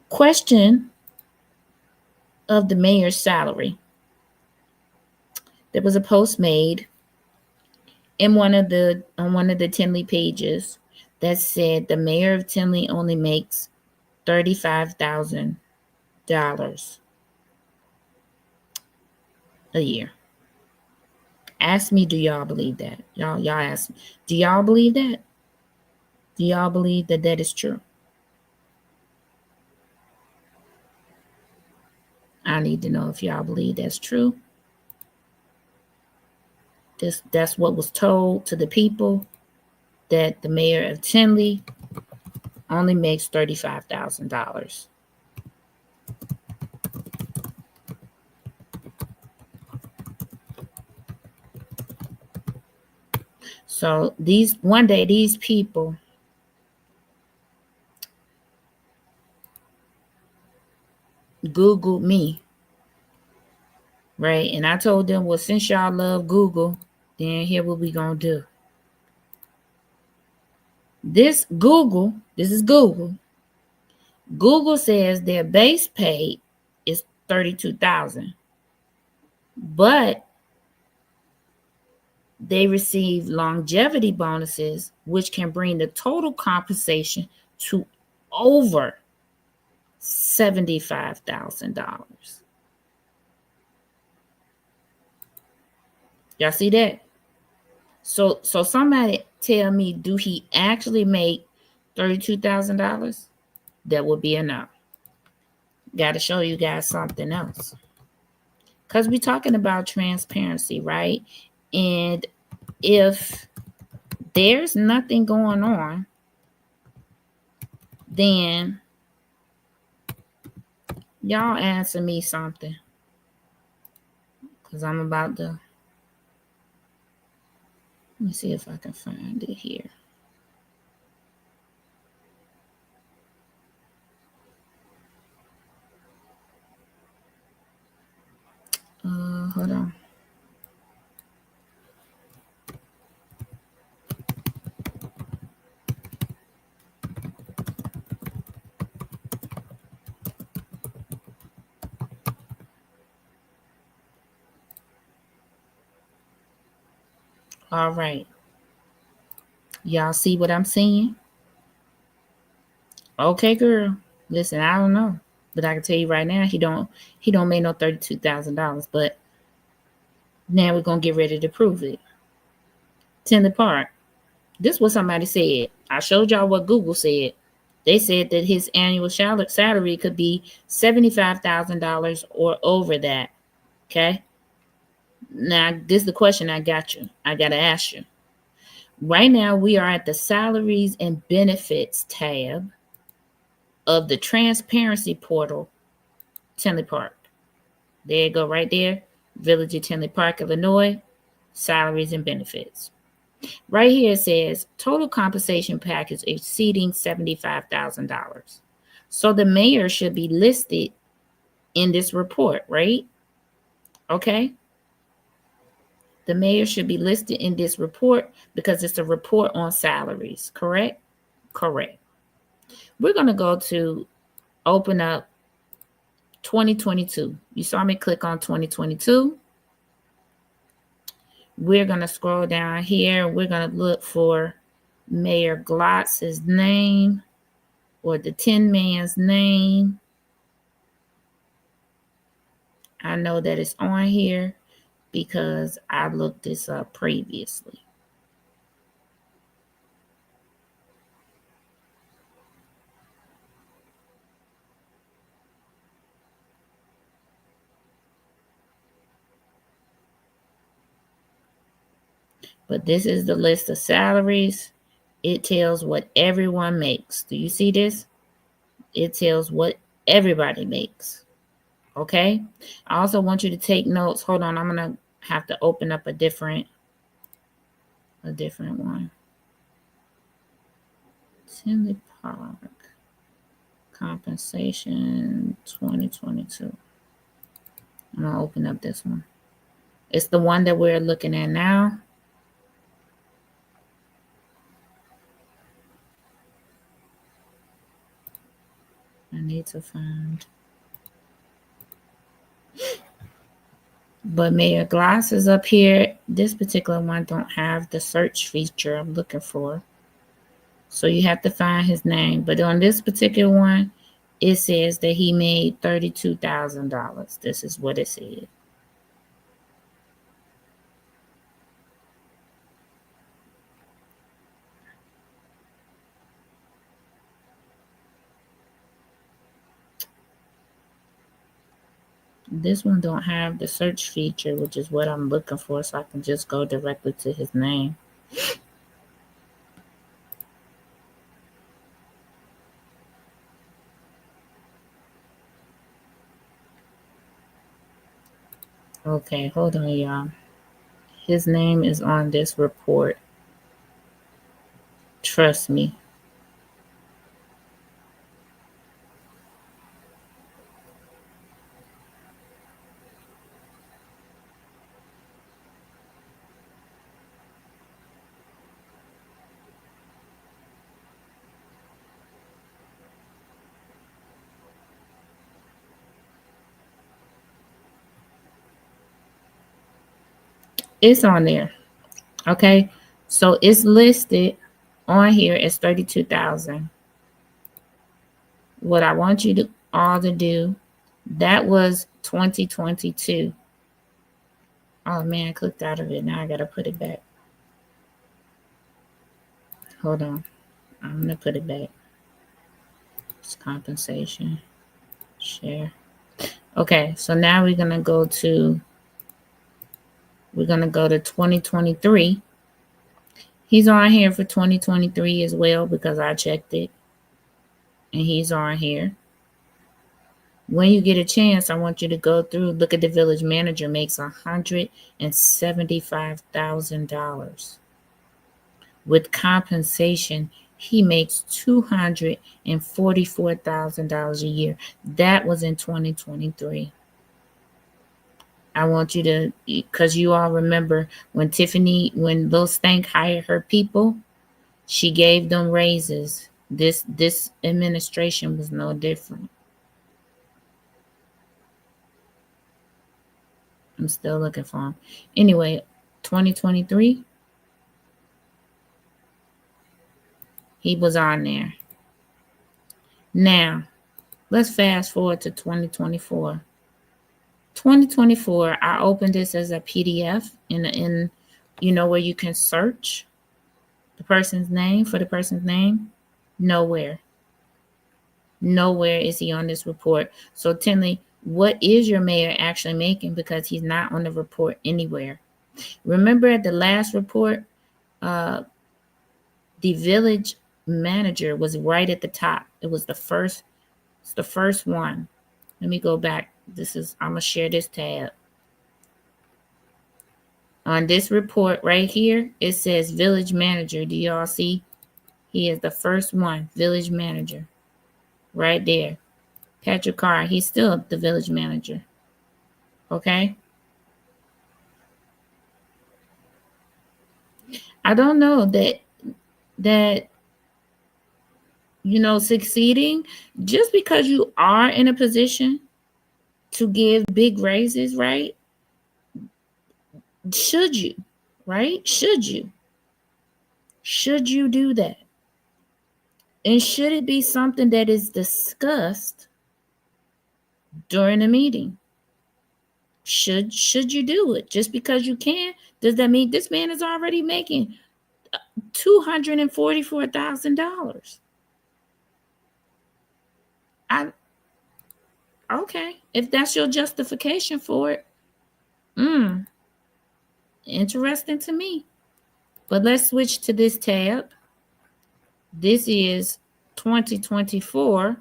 Question of the mayor's salary. There was a post made in one of the Tinley pages that said the mayor of Tinley only makes $35,000 a year. Ask me, do y'all believe that? Y'all ask me, do y'all believe that? Do y'all believe that that is true? I need to know if y'all believe that's true. That's what was told to the people, that the mayor of Tinley only makes $35,000. So one day these people Googled me, right? And I told them, well, since y'all love Google, then here what we gonna do. This is Google. Google says their base pay is $32,000, but they receive longevity bonuses, which can bring the total compensation to over $75,000. Y'all see that? So somebody tell me, do he actually make $32,000? That would be enough. Got to show you guys something else, because we're talking about transparency, right? And if there's nothing going on, then y'all answer me something, because I'm about to, let me see if I can find it here. hold on. All right. Y'all see what I'm seeing? Okay, girl. Listen, I don't know. But I can tell you right now, he don't make no $32,000. But now we're gonna get ready to prove it. Tinley Park. This is what somebody said. I showed y'all what Google said. They said that his annual salary could be $75,000 or over that. Okay. Now, this is the question I got you. I got to ask you. Right now, we are at the salaries and benefits tab of the transparency portal, Tinley Park. There you go, right there. Village of Tinley Park, Illinois, salaries and benefits. Right here it says total compensation package exceeding $75,000. So the mayor should be listed in this report, right? Okay. The mayor should be listed in this report because it's a report on salaries, correct? Correct. We're going to go to open up 2022. You saw me click on 2022. We're going to scroll down here. We're going to look for Mayor Glotz's name or the Tin Man's name. I know that it's on here because I looked this up previously. But this is the list of salaries. It tells what everyone makes. Do you see this? It tells what everybody makes. Okay? I also want you to take notes. Hold on, I'm going to have to open up a different one. Tinley Park compensation 2022. I'm going to open up this one. It's the one that we're looking at now. I need to find. But Mayor Glass is up here. This particular one don't have the search feature I'm looking for. So you have to find his name. But on this particular one, it says that he made $32,000. This is what it said. This one don't have the search feature, which is what I'm looking for, so I can just go directly to his name. Okay, hold on, y'all. His name is on this report. Trust me. It's on there. Okay, so it's listed on here as 32,000. What I want you to all to do, that was 2022. Oh man, I clicked out of it. Now I gotta put it back. Hold on. I'm gonna put it back. It's compensation. Share. Okay, so now we're gonna go to 2023. He's on here for 2023 as well because I checked it. And he's on here. When you get a chance, I want you to go through, look at the village manager makes $175,000. With compensation, he makes $244,000 a year. That was in 2023. I want you to, because you all remember when Lil Stank hired her people, she gave them raises. This administration was no different. I'm still looking for him. Anyway, 2023, he was on there. Now, let's fast forward to 2024. 2024, I opened this as a PDF in where you can search the person's name for the person's name. Nowhere is he on this report. So Tinley, what is your mayor actually making? Because he's not on the report anywhere. Remember at the last report, the village manager was right at the top. It was the first one. Let me go back. I'm gonna share this tab. On this report right here, it says village manager. Do y'all see? He is the first one, village manager. Right there. Patrick Carr, he's still the village manager. Okay? I don't know that succeeding just because you are in a position to give big raises, right? Should you? Right? Should you do that? And should it be something that is discussed during a meeting? Should you do it? Just because you can, does that mean this man is already making $244,000? Okay, if that's your justification for it, interesting to me. But let's switch to this tab. This is 2024.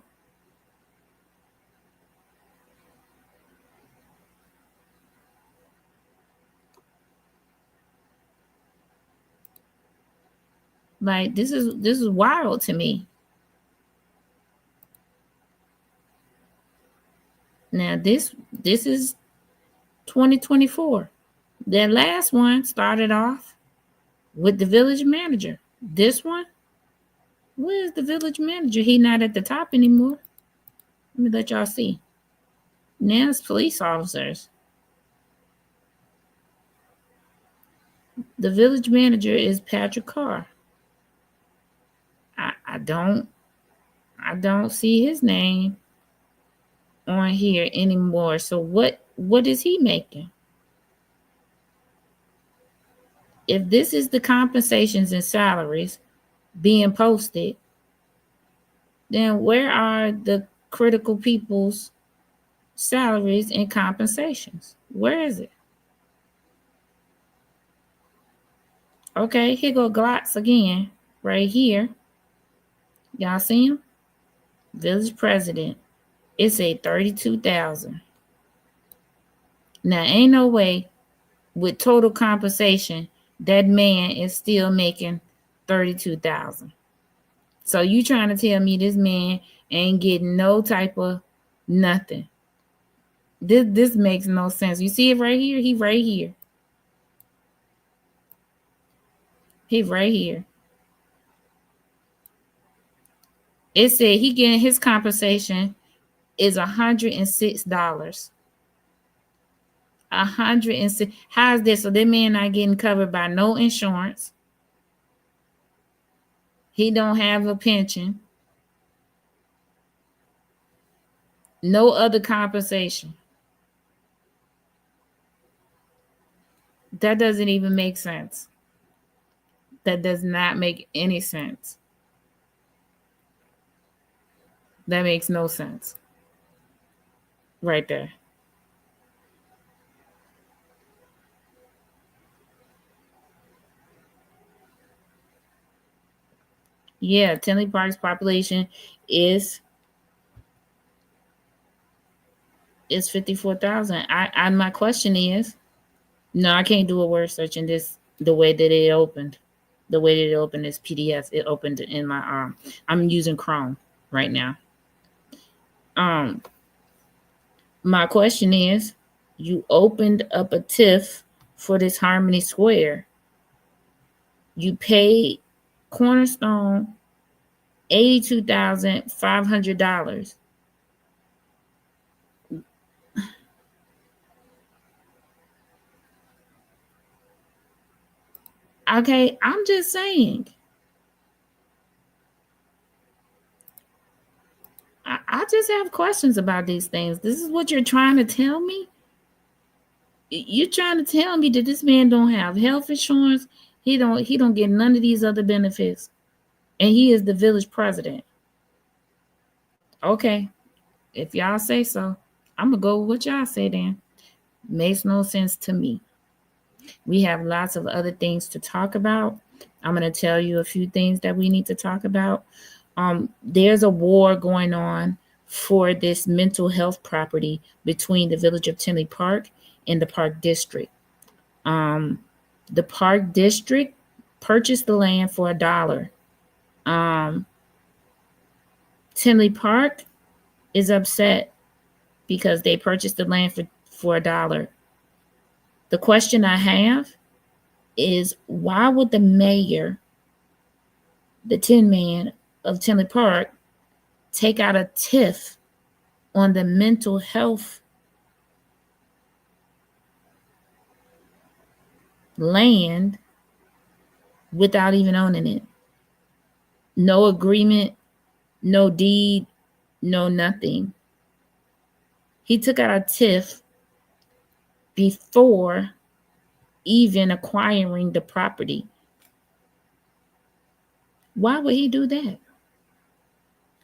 Like this is wild to me. Now this is 2024. That last one started off with the village manager. This one, where's the village manager? He not at the top anymore. Let me let y'all see. Now it's police officers. The village manager is Patrick Carr. I don't see his name on here anymore. So what is he making? If this is the compensations and salaries being posted, then where are the critical people's salaries and compensations? Where is it? Okay, here go Glotz again, right here. Y'all see him? Village president. It's a $32,000. Now, ain't no way with total compensation that man is still making $32,000. So you trying to tell me this man ain't getting no type of nothing? This makes no sense. You see it right here? He right here. He right here. It said he getting his compensation is $106. $106. How's this? So that man not getting covered by no insurance. He don't have a pension. No other compensation. That doesn't even make sense. That does not make any sense. That makes no sense. Right there. Yeah, Tinley Park's population is 54,000. My question is, no, I can't do a word search in this the way that it opened. The way that it opened is PDF. It opened in my I'm using Chrome right now. My question is, You opened up a TIF for this Harmony Square. You paid Cornerstone $82,500. Okay, I'm just saying. I just have questions about these things. This is what you're trying to tell me? You're trying to tell me that this man don't have health insurance. He don't get none of these other benefits. And he is the village president. Okay. If y'all say so, I'm gonna go with what y'all say then. Makes no sense to me. We have lots of other things to talk about. I'm gonna tell you a few things that we need to talk about. There's a war going on for this mental health property between the village of Tinley Park and the Park District. The Park District purchased the land for $1. Tinley Park is upset because they purchased the land for $1. The question I have is, why would the mayor, the tin man of Tinley Park, take out a TIF on the mental health land without even owning it? No agreement, no deed, no nothing. He took out a TIF before even acquiring the property. Why would he do that?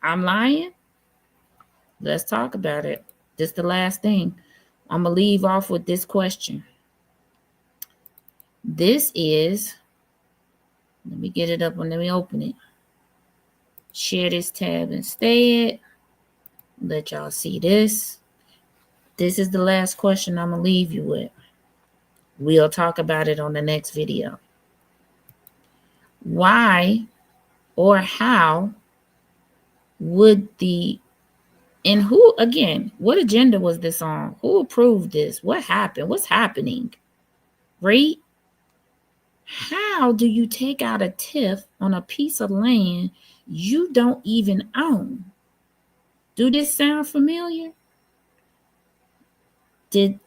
I'm lying? Let's talk about it. This is the last thing. I'm going to leave off with this question. This is, let me get it up and let me open it. Share this tab instead. Let y'all see this. This is the last question I'm going to leave you with. We'll talk about it on the next video. Why or how would and who, again, what agenda was this on? Who approved this? What happened? What's happening? Read. How do you take out a TIF on a piece of land you don't even own? Do this sound familiar? Did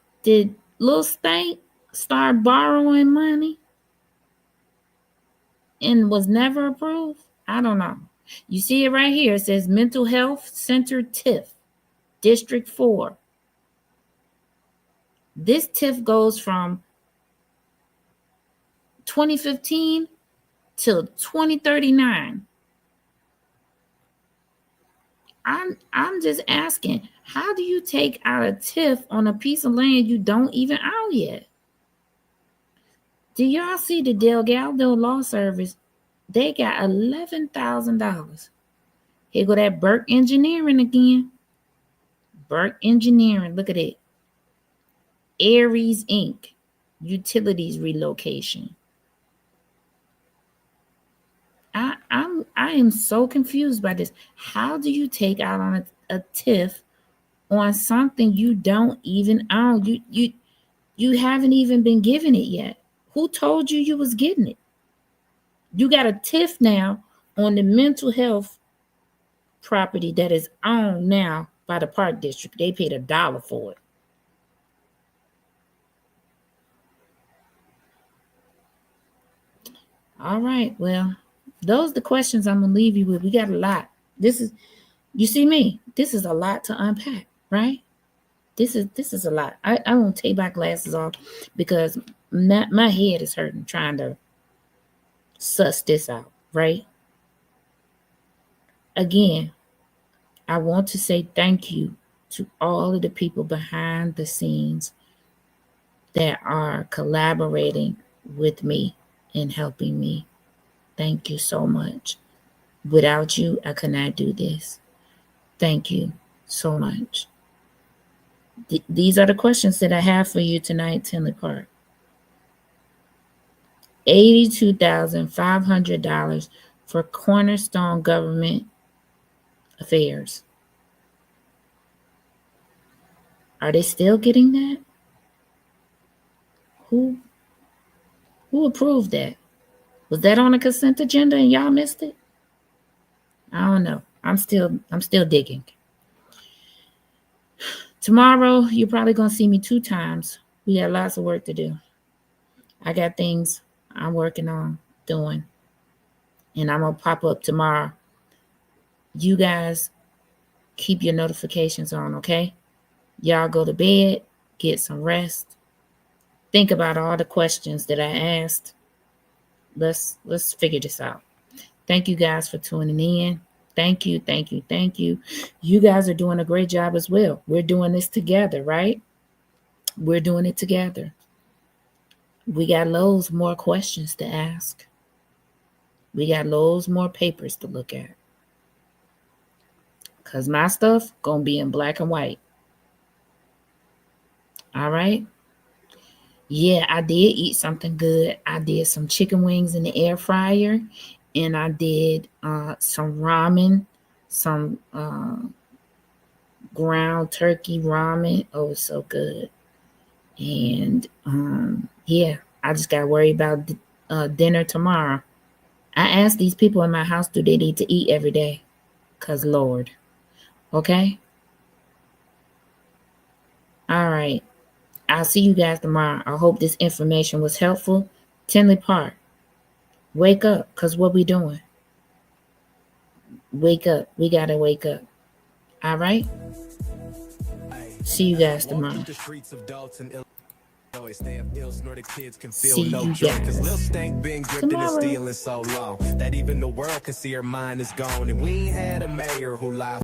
Lil Stank start borrowing money and was never approved? I don't know. You see it right here. It says Mental Health Center TIF, District 4. This TIF goes from 2015 till 2039. I'm just asking, how do you take out a TIF on a piece of land you don't even own yet? Do y'all see the Delgado Law Service? They got $11,000. Here go that Burke Engineering again. Burke Engineering, look at it. Aries Inc., utilities relocation. I am so confused by this. How do you take out on a TIF on something you don't even own? You haven't even been given it yet. Who told you you was getting it? You got a TIF now on the mental health property that is owned now by the Park District. They paid $1 for it. All right, well, those are the questions I'm gonna leave you with. We got a lot. You see me, this is a lot to unpack, right? This is a lot. I won't take my glasses off because my head is hurting trying to suss this out, right? Again, I want to say thank you to all of the people behind the scenes that are collaborating with me and helping me. Thank you so much. Without you, I could not do this. Thank you so much. These are the questions that I have for you tonight, Tinley Park. $82,500 for Cornerstone Government Affairs. Are they still getting that? Who approved that? Was that on the consent agenda and y'all missed it? I don't know. I'm still digging. Tomorrow, you're probably gonna see me 2 times. We got lots of work to do. I got things I'm working on doing, and I'm gonna pop up tomorrow. You guys keep your notifications on, okay? Y'all go to bed, get some rest. Think about all the questions that I asked. Let's figure this out. Thank you guys for tuning in. Thank you. You guys are doing a great job as well. We're doing this together, right? We're doing it together. We got loads more questions to ask. We got loads more papers to look at. Because my stuff going to be in black and white. All right? Yeah, I did eat something good. I did some chicken wings in the air fryer. And I did some ramen, some ground turkey ramen. Oh, it's so good. And yeah, I just got to worry about dinner tomorrow. I asked these people in my house, do they need to eat every day? Because Lord. Okay? All right. I'll see you guys tomorrow. I hope this information was helpful. Tinley Park, wake up, because what we doing? Wake up. We got to wake up. All right? See you guys tomorrow. See you guys tomorrow. That even the world can see her mind is gone, and we ain't had a mayor who lied.